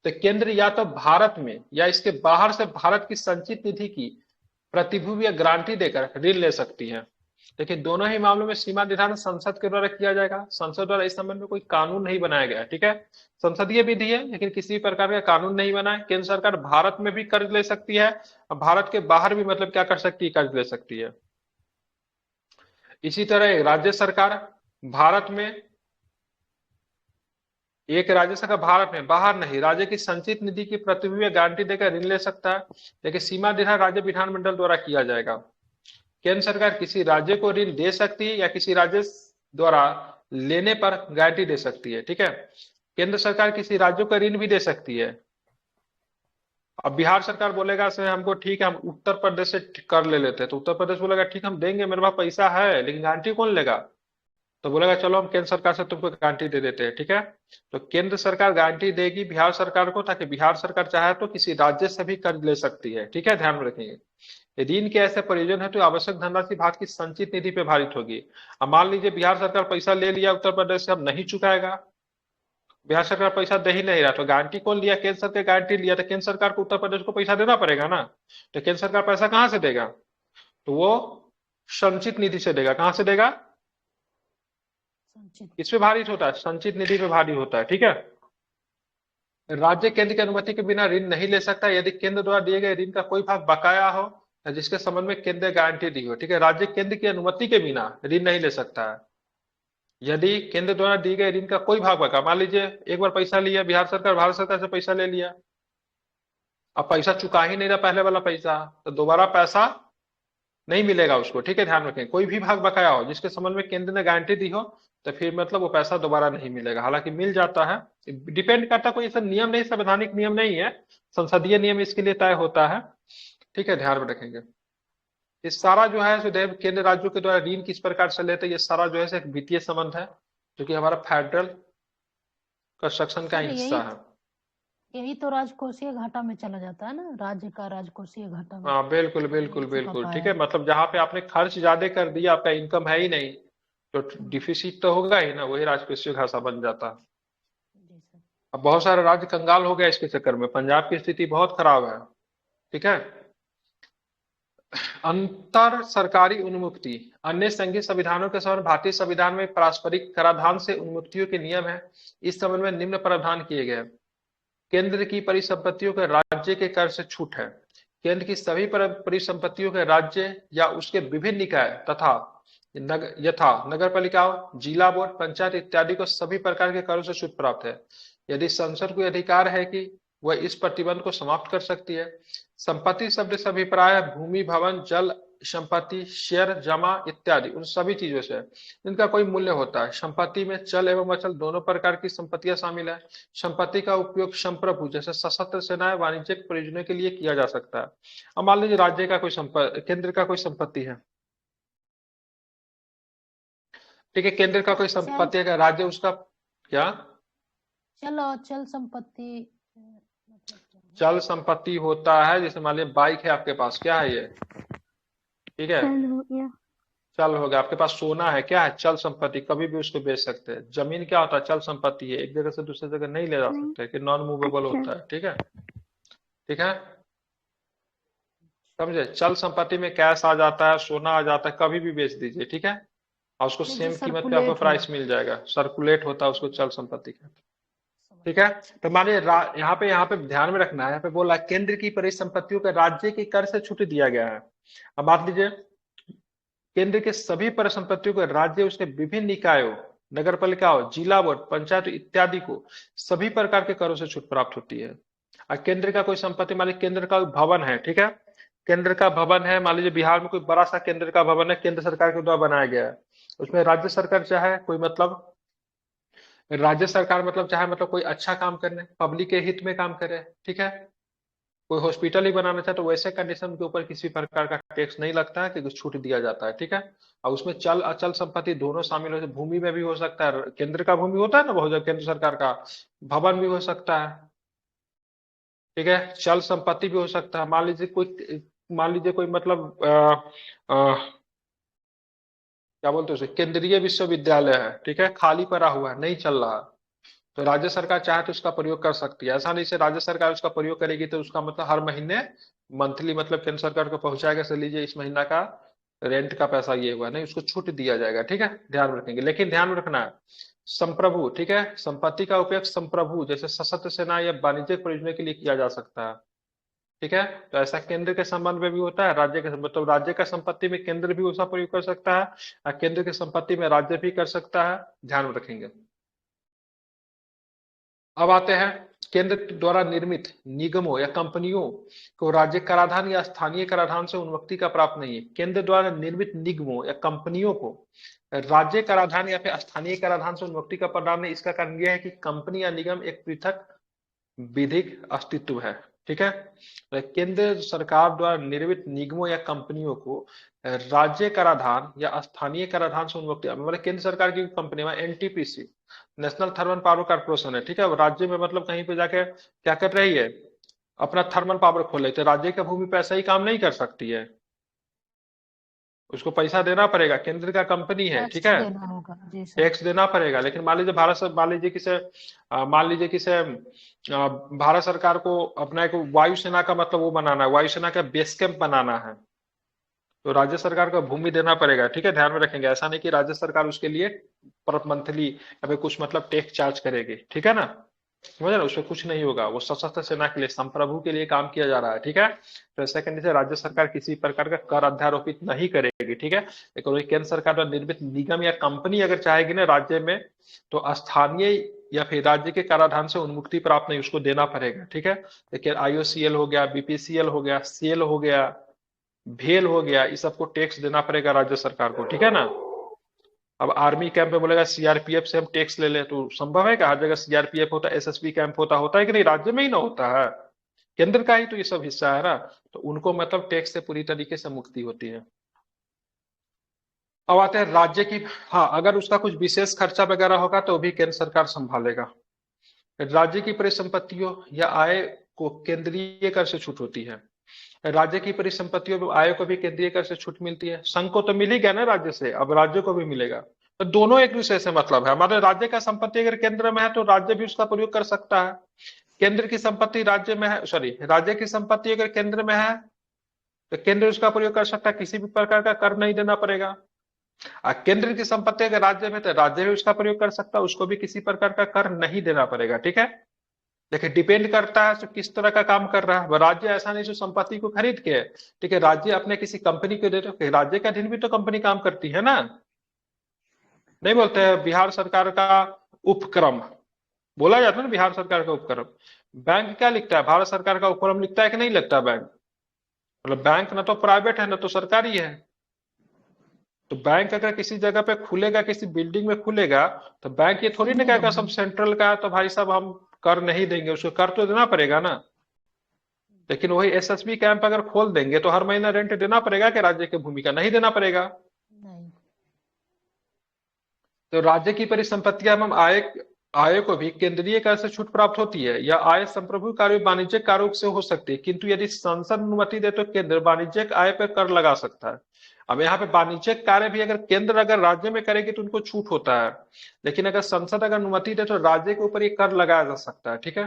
तो केंद्र या तो भारत में या इसके बाहर से भारत की संचित निधि की प्रतिभूति या गारंटी देकर ऋण ले सकती है। लेकिन दोनों ही मामलों में सीमा निर्धारण संसद के द्वारा किया जाएगा। संसद द्वारा इस संबंध में कोई कानून नहीं बनाया गया है, ठीक है, संसदीय विधि है, लेकिन किसी भी प्रकार का कानून नहीं बना है। केंद्र सरकार भारत में भी कर्ज ले सकती है और भारत के बाहर भी, मतलब क्या कर सकती है, कर्ज ले सकती है। इसी तरह राज्य सरकार भारत में, एक राज्य सरकार भारत में, बाहर नहीं, राज्य की संचित निधि की प्रतिभूति या गारंटी देकर ऋण ले सकता है, लेकिन सीमा निर्धारण राज्य विधानमंडल द्वारा किया जाएगा। केंद्र सरकार किसी राज्य को ऋण दे सकती है या किसी राज्य द्वारा लेने पर गारंटी दे सकती है, ठीक है। केंद्र सरकार किसी राज्य को ऋण भी दे सकती है। अब बिहार सरकार बोलेगा से हमको ठीक है, हम उत्तर प्रदेश से कर ले लेते हैं, तो उत्तर प्रदेश बोलेगा ठीक हम देंगे, मेरे पास पैसा है, लेकिन गारंटी कौन लेगा? तो बोलेगा चलो हम केंद्र सरकार से तुमको गारंटी दे देते हैं, ठीक है। तो केंद्र सरकार गारंटी देगी बिहार सरकार को, ताकि बिहार सरकार चाहे तो किसी राज्य से भी कर्ज ले सकती है, ठीक है, ध्यान में रखेंगे। ऋण के ऐसे प्रयोजन है तो आवश्यक धनराशि भारत की संचित निधि पे भारित होगी। अब मान लीजिए बिहार सरकार पैसा ले लिया उत्तर प्रदेश से, अब नहीं चुकाएगा, बिहार सरकार पैसा दे ही नहीं रहा, तो गारंटी कौन लिया? केंद्र सरकार गारंटी लिया, तो केंद्र सरकार को उत्तर प्रदेश को पैसा देना पड़ेगा ना। तो केंद्र सरकार पैसा कहां से देगा? तो वो संचित निधि से देगा। कहां से देगा? किस पे भारित होता है? संचित निधि पे भारी होता है, ठीक है। राज्य केंद्र की अनुमति के बिना ऋण नहीं ले सकता यदि केंद्र द्वारा दिए गए ऋण का कोई भाग बकाया हो या जिसके संबंध में केंद्र ने गारंटी दी हो, ठीक है। राज्य केंद्र की अनुमति के बिना ऋण नहीं ले सकता है यदि केंद्र द्वारा दी गई ऋण का कोई भाग बका, मान लीजिए एक बार पैसा लिया बिहार सरकार, भारत सरकार से पैसा ले लिया, अब पैसा चुका ही नहीं रहा पहले वाला पैसा, तो दोबारा पैसा नहीं मिलेगा उसको, ठीक है, ध्यान रखें। कोई भी भाग बकाया हो जिसके संबंध में केंद्र ने गारंटी दी हो, तो फिर मतलब वो पैसा दोबारा नहीं मिलेगा, हालांकि मिल जाता है, डिपेंड करता, कोई ऐसा नियम नहीं, संवैधानिक नियम नहीं है, संसदीय नियम इसके लिए तय होता है, ठीक है, ध्यान में रखेंगे। ये सारा जो है सुदैव केंद्र राज्यों के द्वारा ऋण किस प्रकार से लेते हैं, ये सारा जो है एक वित्तीय संबंध है, जो कि हमारा फेडरल कंस्ट्रक्शन का हिस्सा है। यही तो राजकोषीय घाटा में चला जाता है ना, राज्य का राजकोषीय घाटा में। हाँ बिल्कुल बिल्कुल बिल्कुल, ठीक है, मतलब जहाँ पे आपने खर्च ज्यादा कर दिया, आपका इनकम है ही नहीं, तो डिफिसिट तो होगा ही ना, वही राजकोषीय घाटा बन जाता है। अब बहुत सारे राज्य कंगाल हो गया इसके चक्कर में, पंजाब की स्थिति बहुत खराब है, ठीक है। अंतर सरकारी उन्मुक्ति अन्य संघीय संविधानों के समान भारतीय संविधान में पारस्परिक कराधान से उन्मुक्तियों के नियम है। इस संबंध में निम्न प्रावधान किए गए। केंद्र की परिसंपत्तियों के राज्य के कर से छूट है। केंद्र की सभी परिसंपत्तियों के राज्य या उसके विभिन्न निकाय तथा यथा नगर पालिकाओं, जिला बोर्ड, पंचायत इत्यादि को सभी प्रकार के करों से छूट प्राप्त है। यदि संसद को अधिकार है कि वह इस प्रतिबंध को समाप्त कर सकती है। संपत्ति शब्द से अभिप्राय भूमि, भवन, जल संपत्ति, शेयर, जमा इत्यादि उन सभी चीजों से इनका कोई मूल्य होता है। संपत्ति में चल एवं अचल दोनों प्रकार की संपत्तियां शामिल है। संपत्ति का उपयोग संप्रभु जैसे सशस्त्र सेनाएं, वाणिज्यिक प्रयोजनों के लिए किया जा सकता है। अब मान लीजिए राज्य का कोई केंद्र का कोई संपत्ति है, ठीक है, केंद्र का कोई संपत्ति है, राज्य उसका क्या चल संपत्ति, चल संपत्ति होता है। जैसे मान लीजिए बाइक है आपके पास, क्या है ये, ठीक है, चल हो गया। आपके पास सोना है, क्या है, चल संपत्ति, कभी भी उसको बेच सकते हैं। जमीन क्या होता है, चल संपत्ति है, एक जगह से दूसरी जगह नहीं ले जा सकते, कि नॉन मूवेबल होता है, ठीक है, ठीक है, समझे। चल संपत्ति में कैश आ जाता है, सोना आ जाता है, कभी भी बेच दीजिए, ठीक है, और उसको सेम कीमत पे आपको प्राइस मिल जाएगा। सर्कुलेट होता है, उसको चल संपत्ति कहते हैं, ठीक है। तो मानिए यहाँ पे ध्यान में रखना है, यहाँ पे बोला केंद्र की परिसंपत्तियों के राज्य के कर से छूट दिया गया है। अब मान लीजिए केंद्र के सभी परिसंपत्तियों को राज्य उसके विभिन्न निकायों, नगर पालिकाओं, जिला बोर्ड, पंचायत इत्यादि को सभी प्रकार के करों से छूट प्राप्त होती है। केंद्र का कोई संपत्ति, मान लीजिए केंद्र का भवन है, ठीक है, केंद्र का भवन है, मान लीजिए बिहार में कोई बड़ा सा केंद्र का भवन है, केंद्र सरकार के द्वारा बनाया गया है, उसमें राज्य सरकार चाहे कोई मतलब, राज्य सरकार मतलब चाहे मतलब कोई अच्छा काम करने, पब्लिक के हित में काम करे, ठीक है, कोई हॉस्पिटल ही बनाना चाहे तो वैसे कंडीशन के ऊपर किसी प्रकार का टैक्स नहीं लगता है, कि कुछ छूट दिया जाता है, ठीक है। और उसमें चल अचल संपत्ति दोनों शामिल हो, भूमि में भी हो सकता है, केंद्र का भूमि होता है ना बहुत, केंद्र सरकार का भवन भी हो सकता है, ठीक है, चल संपत्ति भी हो सकता है, मान लीजिए कोई मतलब क्या बोलते हैं उसे, केंद्रीय विश्वविद्यालय है, ठीक है, खाली पड़ा हुआ है, नहीं चल रहा, तो राज्य सरकार चाहे तो उसका प्रयोग कर सकती है। ऐसा नहीं से राज्य सरकार उसका प्रयोग करेगी तो उसका मतलब हर महीने मंथली मतलब केंद्र सरकार को पहुंचाएगा, से लीजिए इस महीना का रेंट का पैसा ये हुआ, नहीं, उसको छूट दिया जाएगा, ठीक है, ध्यान में रखेंगे। लेकिन ध्यान में रखना है संप्रभु, ठीक है, संपत्ति का उपयोग संप्रभु जैसे सशस्त्र सेना या वाणिज्यिक प्रयोजनों के लिए किया जा सकता है, ठीक है। तो ऐसा केंद्र के संबंध में भी होता है, राज्य के मतलब राज्य का संपत्ति में केंद्र भी उसका प्रयोग कर सकता है, और केंद्र की संपत्ति में राज्य भी कर सकता है, ध्यान में रखेंगे। अब आते हैं केंद्र द्वारा निर्मित निगमों या कंपनियों को राज्य कराधान या स्थानीय कराधान से उन्मुक्ति का प्राप्त नहीं है। केंद्र द्वारा निर्मित निगमों या कंपनियों को राज्य कराधान या फिर स्थानीय कराधान से उन्मुक्ति का प्रदान नहीं। इसका कारण यह है कि कंपनी या निगम एक पृथक विधिक अस्तित्व है, ठीक है। केंद्र सरकार द्वारा निर्मित निगमों या कंपनियों को राज्य कराधान या स्थानीय कराधान से उन्मुक्ति, मतलब केंद्र सरकार की कंपनी में NTPC national thermal power corporation है, ठीक है, राज्य में मतलब कहीं पे जाके क्या कर रही है, अपना थर्मल पावर खोले, तो राज्य की भूमि पे ऐसा ही काम नहीं कर सकती है, उसको पैसा देना पड़ेगा, केंद्र का कंपनी है, ठीक है, देना होगा जी सर। टैक्स देना पड़ेगा। लेकिन मान लीजिए मान लीजिए किसे भारत सरकार को अपना एक वायुसेना का मतलब वो बनाना है, वायुसेना का बेस कैंप बनाना है, तो राज्य सरकार को भूमि देना पड़ेगा, ठीक है, ध्यान में रखेंगे। ऐसा नहीं कि राज्य सरकार उसके लिए पर मंथली या फिर कुछ मतलब टैक्स चार्ज करेगी, ठीक है ना, समझ रहे, उसमें कुछ नहीं होगा, वो सशस्त्र सेना के लिए संप्रभु के लिए काम किया जा रहा है, ठीक है। तो ऐसा करने से राज्य सरकार किसी प्रकार का कर अध्यारोपित नहीं करेगी, ठीक है। लेकिन केंद्र सरकार द्वारा निर्मित निगम या कंपनी अगर चाहेगी ना राज्य में, तो स्थानीय या फिर राज्य के कराधान से उन्मुक्ति प्राप्त नहीं, उसको देना पड़ेगा, ठीक है। लेकिन आईओसीएल हो गया, बीपीसीएल हो गया, सेल हो गया, भेल हो गया, इस सबको टैक्स देना पड़ेगा राज्य सरकार को, ठीक है ना। अब आर्मी कैंप में बोलेगा सीआरपीएफ से हम टैक्स ले ले, तो संभव है कि हर जगह सीआरपीएफ होता है, एसएसबी कैंप होता है कि नहीं, राज्य में ही ना होता है, केंद्र का ही तो ये सब हिस्सा है ना, तो उनको मतलब टैक्स से पूरी तरीके से मुक्ति होती है। अब आते हैं राज्य की, हाँ, अगर उसका कुछ विशेष खर्चा वगैरह होगा तो भी केंद्र सरकार संभालेगा। राज्य की परिसंपत्तियों या आय को केंद्रीय कर से छूट होती है। राज्य की परिसंपत्तियों में आय को भी केंद्रीय कर से छूट मिलती है। संघ को तो मिल ही गया ना राज्य से, अब राज्य को भी मिलेगा, तो दोनों एक दूसरे से मतलब है। हमारे राज्य का संपत्ति अगर केंद्र में है तो राज्य भी उसका प्रयोग कर सकता है, केंद्र की संपत्ति राज्य में है, सॉरी, राज्य की संपत्ति अगर केंद्र में है तो केंद्र उसका प्रयोग कर सकता है, किसी भी प्रकार का कर नहीं देना पड़ेगा। केंद्र की संपत्ति अगर राज्य में तो राज्य भी उसका प्रयोग कर सकता है, उसको भी किसी प्रकार का कर नहीं देना पड़ेगा, ठीक है। देखिए डिपेंड करता है तो किस तरह का काम कर रहा है राज्य, ऐसा नहीं जो संपत्ति को खरीद के, ठीक है, राज्य अपने किसी कंपनी को दे, तो राज्य का अधीन भी तो कंपनी काम करती है ना, नहीं बोलते हैं बिहार सरकार का उपक्रम, बोला जाता है ना बिहार सरकार का उपक्रम। बैंक क्या लिखता है, भारत सरकार का उपक्रम लिखता है कि नहीं लिखता बैंक, मतलब बैंक ना तो प्राइवेट है ना तो सरकारी है, तो बैंक अगर किसी जगह पे खुलेगा, किसी बिल्डिंग में खुलेगा, तो बैंक ये थोड़ी ना कहेगा सब सेंट्रल का है तो भाई साहब हम कर नहीं देंगे, उसको कर तो देना पड़ेगा ना। लेकिन वही एसएसबी कैंप अगर खोल देंगे तो हर महीना रेंट देना पड़ेगा कि राज्य की भूमिका नहीं देना पड़ेगा। नहीं। तो राज्य की परिसंपत्तियां एवं आय को भी केंद्रीय कर से छूट प्राप्त होती है। यह आय संप्रभु कार्य वाणिज्यिक कार्यों से हो सकती है, किंतु यदि संसद अनुमति दे तो केंद्र वाणिज्यिक आय पर कर लगा सकता है। अब यहाँ पे वाणिज्यिक कार्य भी अगर केंद्र अगर राज्य में करेगी तो उनको छूट होता है, लेकिन अगर संसद अगर अनुमति दे तो राज्य के ऊपर ये कर लगाया जा सकता है, ठीक है।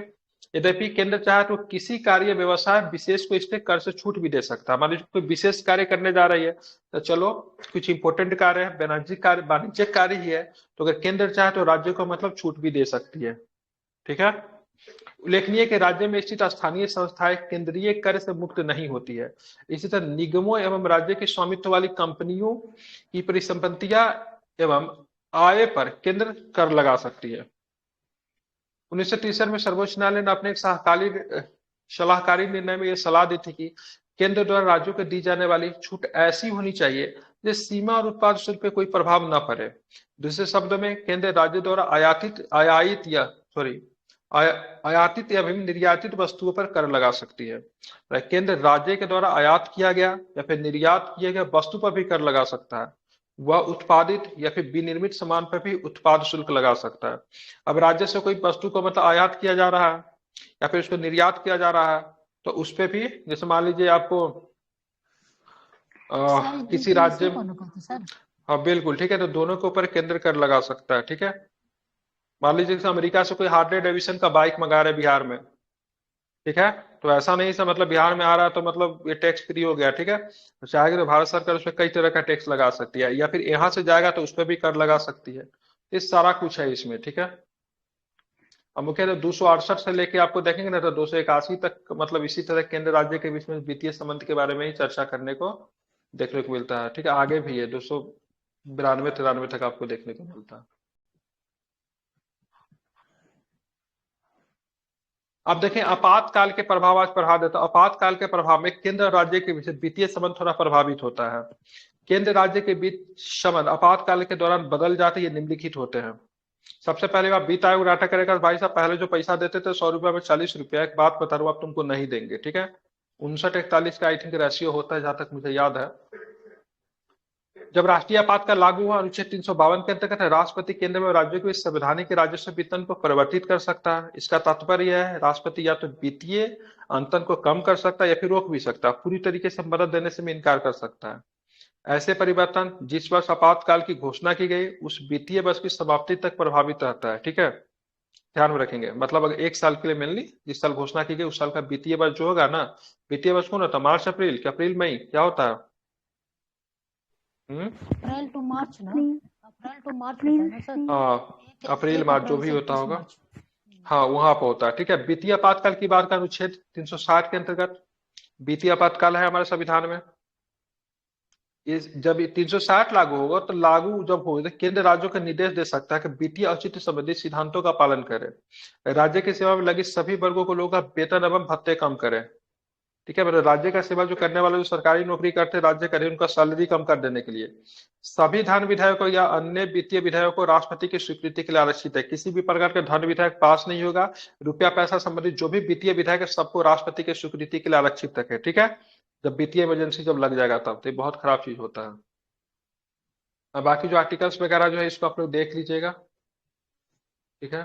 यद्यपि केंद्र चाहे तो किसी कार्य व्यवसाय विशेष को इससे कर से छूट भी दे सकता है। मान लीजिए कोई विशेष कार्य करने जा रही है तो चलो कुछ इंपोर्टेंट कार्य है, वाणिज्यिक कार्य ही है, तो अगर केंद्र चाहे तो राज्य को मतलब छूट भी दे सकती है, ठीक है। उल्लेखनीय कि राज्य में स्थित स्थानीय संस्थाएं केंद्रीय कर से मुक्त नहीं होती है। इसी तरह निगमों एवं राज्य के स्वामित्व वाली कंपनियों की परिसंपत्तियां एवं आय पर केंद्र कर लगा सकती है। 1963 में सर्वोच्च न्यायालय ने अपने एक सलाहकारी निर्णय में ये सलाह दी थी कि केंद्र द्वारा राज्यों को दी जाने वाली छूट ऐसी होनी चाहिए जिस सीमा और उत्पाद शुल्क पे कोई प्रभाव न पड़े। दूसरे शब्दों में केंद्र राज्य द्वारा आयातित या सॉरी आयातित या विभिन्न निर्यातित वस्तुओं पर कर लगा सकती है। केंद्र राज्य के द्वारा आयात किया गया या फिर निर्यात किए गए वस्तु पर भी कर लगा सकता है। वह उत्पादित या फिर विनिर्मित सामान पर भी उत्पाद शुल्क लगा सकता है। अब राज्य से कोई वस्तु को मतलब आयात किया जा रहा है या फिर उसको निर्यात किया जा रहा है, तो उस पे भी जैसे मान लीजिए आपको एक्साइज किसी ड्यूटी इसी राज्य, को ना कहते सर। हाँ बिल्कुल ठीक है, तो दोनों के ऊपर केंद्र कर लगा सकता है। ठीक है, मान लीजिए जैसे अमेरिका से कोई हार्ले डेविसन का बाइक मंगा रहे बिहार में, ठीक है, तो ऐसा नहीं से मतलब बिहार में आ रहा है तो मतलब ये टैक्स फ्री हो गया। ठीक है, तो चाहेगी तो भारत सरकार उसमें कई तरह का टैक्स लगा सकती है, या फिर यहाँ से जाएगा तो उस पर भी कर लगा सकती है। इस सारा कुछ है इसमें। ठीक है, अब मुख्य तो 268 से लेके आपको देखेंगे ना तो 281 तक मतलब इसी तरह केंद्र राज्य के बीच में वित्तीय संबंध के बारे में ही चर्चा करने को देखने को मिलता है। ठीक है, आगे भी है 292-93 तक आपको देखने को मिलता है। अब देखें आपातकाल के प्रभाव, आज पढ़ा देता हूं। आपातकाल के प्रभाव में केंद्र और राज्य के बीच वित्तीय संबंध थोड़ा प्रभावित होता है। केंद्र राज्य के बीच संबंध आपातकाल के दौरान बदल जाते हैं, ये निम्नलिखित होते हैं। सबसे पहले बात वित्त आयोग डाटा करेगा, भाई साहब पहले जो पैसा देते थे 100 रुपया में 40 रुपया, एक बात बता रहा हूं आप तुमको नहीं देंगे। ठीक है, 59-41 का आई थिंक रेशियो होता है जहां तक मुझे याद है। जब राष्ट्रीय आपातकाल लागू हुआ अनुच्छेद 352 के अंतर्गत राष्ट्रपति केंद्र में राज्यों के संवैधानिक राजस्व वितरण को परिवर्तित कर सकता है। इसका तात्पर्य यह है राष्ट्रपति या तो वित्तीय अंतर को कम कर सकता है या फिर रोक भी सकता है, पूरी तरीके से मदद देने से भी इनकार कर सकता है। ऐसे परिवर्तन जिस वर्ष आपातकाल की घोषणा की गई उस वित्तीय वर्ष की समाप्ति तक प्रभावित रहता है। ठीक है, ध्यान में रखेंगे, मतलब अगर 1 साल के लिए मेनली जिस साल घोषणा की गई उस साल का वित्तीय वर्ष जो होगा ना, वित्तीय वर्ष कौन होता है, मार्च अप्रैल क्या अप्रैल मई क्या होता है? अप्रैल टू मार्च ना, अप्रैल टू मार्च होता है ना सर। हाँ अप्रैल मार्च जो भी से होता 31 होगा, मार्च। हाँ वहां पर होता है। ठीक है, वित्तीय आपातकाल की बात का अनुच्छेद 360 के अंतर्गत वित्तीय आपातकाल है हमारे संविधान में। इस जब 360 लागू होगा तो लागू जब होगा तो केंद्र राज्यों को निर्देश दे सकता है कि वित्तीय औचित्य संबंधी सिद्धांतों का पालन करें, राज्य की सेवा में लगी सभी वर्गों को लोगों का वेतन एवं भत्ते कम करें। ठीक है, मतलब राज्य का सेवा जो करने वाले जो सरकारी नौकरी करते हैं राज्य करे उनका सैलरी कम कर देने के लिए सभी धन विधेयकों या अन्य वित्तीय विधेयकों को राष्ट्रपति की स्वीकृति के लिए आरक्षित है। किसी भी प्रकार के धन विधेयक पास नहीं होगा, रुपया पैसा संबंधित जो भी वित्तीय विधेयक है सबको राष्ट्रपति की स्वीकृति के लिए आरक्षित है। ठीक है, जब वित्तीय इमरजेंसी जब लग जाएगा तब, तो ये बहुत खराब चीज होता है। अब बाकी जो आर्टिकल्स वगैरह जो है इसको आप लोग देख लीजिएगा। ठीक है,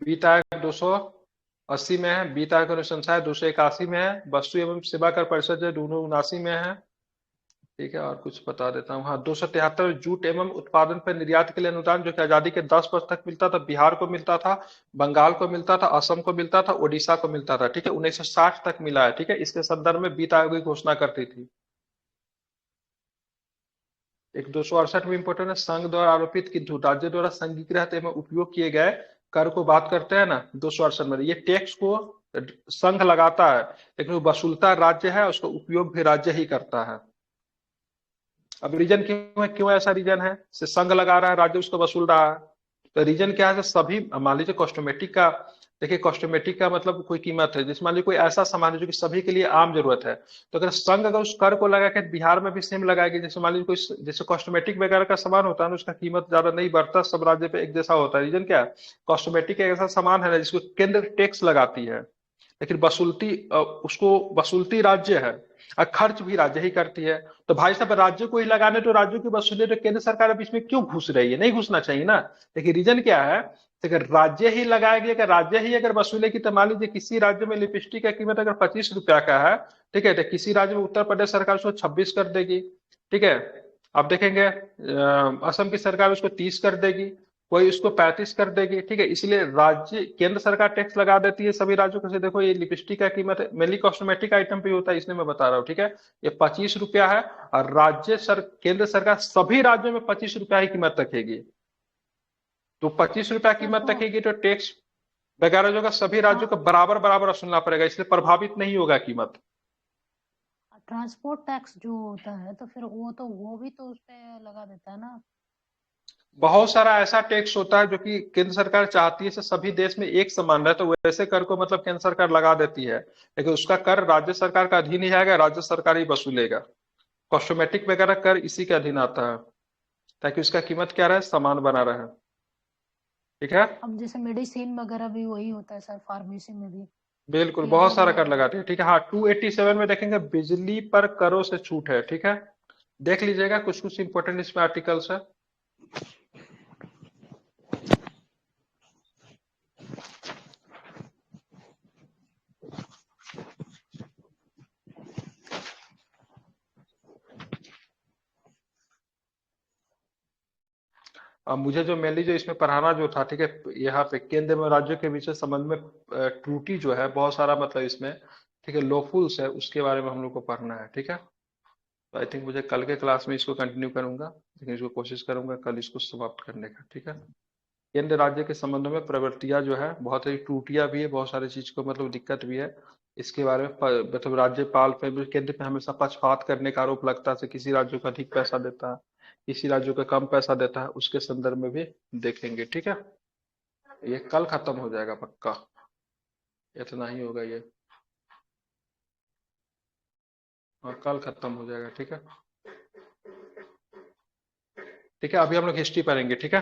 वित्त आयोग 280 में है, वित्त आयोग अनुशंसा 281 में है, वस्तु एवं सेवा कर परिषद जो 279 में है। ठीक है, और कुछ बता देता हूँ, हाँ 273 जूट एवं उत्पादन पर निर्यात के लिए अनुदान जो कि आजादी के 10 वर्ष तक मिलता था, बिहार को मिलता था, बंगाल को मिलता था, असम को मिलता था, ओडिशा को मिलता था। ठीक है, 1960 तक मिला है। ठीक है, इसके संदर्भ में वित्त आयोग की घोषणा करती थी। एक 268 में इंपोर्टेंट है, संघ द्वारा आरोपित किंतु राज्य द्वारा संघीकृत एवं उपयोग किए गए कर को बात करते हैं ना 268 में, ये टैक्स को संघ लगाता है लेकिन वो वसूलता राज्य है, उसका उपयोग भी राज्य ही करता है। अब रीजन क्यों है, क्यों ऐसा रीजन है, से संघ लगा रहा है राज्य उसको वसूल रहा है, तो रीजन क्या है, सभी मान लीजिए कॉस्टोमेटिक का, देखिए कॉस्टोमेटिक का मतलब कोई कीमत है, जिस मान लीजिए कोई ऐसा सामान है जो कि सभी के लिए आम जरूरत है, तो अगर संघ अगर उस कर को लगा के बिहार में भी सेम लगाएगी, जैसे मान लीजिए कोई जैसे कॉस्टोमेटिक वगैरह का सामान होता है ना उसका कीमत ज्यादा नहीं बढ़ता, सब राज्य पे एक जैसा होता है। रीजन क्या है, कॉस्टोमेटिक एक ऐसा सामान है ना जिसको केंद्र टैक्स लगाती है लेकिन उसको वसूलती राज्य है और खर्च भी राज्य ही करती है। तो भाई साहब राज्य को ही लगाने तो राज्यों की वसूली तो केंद्र सरकार अब इसमें क्यों घुस रही है, नहीं घुसना चाहिए ना। लेकिन रीजन क्या है, अगर राज्य ही लगाएगी, अगर राज्य ही अगर वसूलेगी तो मान लीजिए किसी राज्य में लिपस्टिक का कीमत अगर 25 रुपया का है, ठीक है, तो किसी राज्य में उत्तर प्रदेश सरकार उसको 26 कर देगी। ठीक है, आप देखेंगे असम की सरकार उसको 30 कर देगी, कोई उसको 35 कर देगी। ठीक है, इसलिए राज्य केंद्र सरकार टैक्स लगा देती है सभी राज्यों को। देखो ये लिपस्टिक का कीमत है मेनली कॉस्मेटिक आइटम पे होता है, इसलिए मैं बता रहा हूँ। ठीक है, ये 25 रुपया है और केंद्र सरकार सभी राज्यों में 25 रुपया ही कीमत रखेगी। तो 25 रुपया कीमत रखेगी तो टैक्स वगैरह जो सभी राज्यों को बराबर बराबर वसूलना पड़ेगा, इसलिए प्रभावित नहीं होगा कीमत। ट्रांसपोर्ट टैक्स जो होता है तो फिर वो भी तो उस पे लगा देता है ना। बहुत सारा ऐसा टैक्स होता है जो कि केंद्र सरकार चाहती है से सभी देश में एक समान रहे, तो वैसे कर को मतलब केंद्र सरकार लगा देती है, लेकिन उसका कर राज्य सरकार का अधीन ही आएगा, राज्य सरकार ही वसूलेगा। कॉस्मेटिक वगैरह कर इसी के अधीन आता है, ताकि उसका कीमत क्या रहे, समान बना रहे। ठीक है। अब जैसे मेडिसिन वगैरह भी वही होता है सर, फार्मेसी में भी बिल्कुल कि बहुत अलग सारा अलग कर लगाते हैं। ठीक है। हाँ, 287 में देखेंगे बिजली पर करों से छूट है। ठीक है, देख लीजिएगा, कुछ कुछ इंपॉर्टेंट इसमें आर्टिकल्स है। अब मुझे जो मेनली जो इसमें पढ़ाना जो था, ठीक है, यहाँ पे केंद्र में राज्यों के बीच में संबंध में त्रुटि जो है बहुत सारा मतलब इसमें, ठीक है, लॉफुल्स है, उसके बारे में हम लोग को पढ़ना है। ठीक है, तो आई थिंक मुझे कल के क्लास में इसको कंटिन्यू करूंगा, लेकिन इसको कोशिश करूंगा कल इसको समाप्त करने का। ठीक है। केंद्र राज्य के संबंधों में प्रवृत्तियां जो है, बहुत सारी त्रुटियां भी है, बहुत सारी चीज को मतलब दिक्कत भी है। इसके बारे में मतलब राज्यपाल पे भी, केंद्र पे हमेशा पक्षपात करने का आरोप लगता है, किसी राज्यों को अधिक पैसा देता है, किसी राज्यों को कम पैसा देता है, उसके संदर्भ में भी देखेंगे। ठीक है, ये कल खत्म हो जाएगा पक्का, इतना ही होगा ये, और कल खत्म हो जाएगा। ठीक है। ठीक है, अभी हम लोग हिस्ट्री पढ़ेंगे। ठीक है।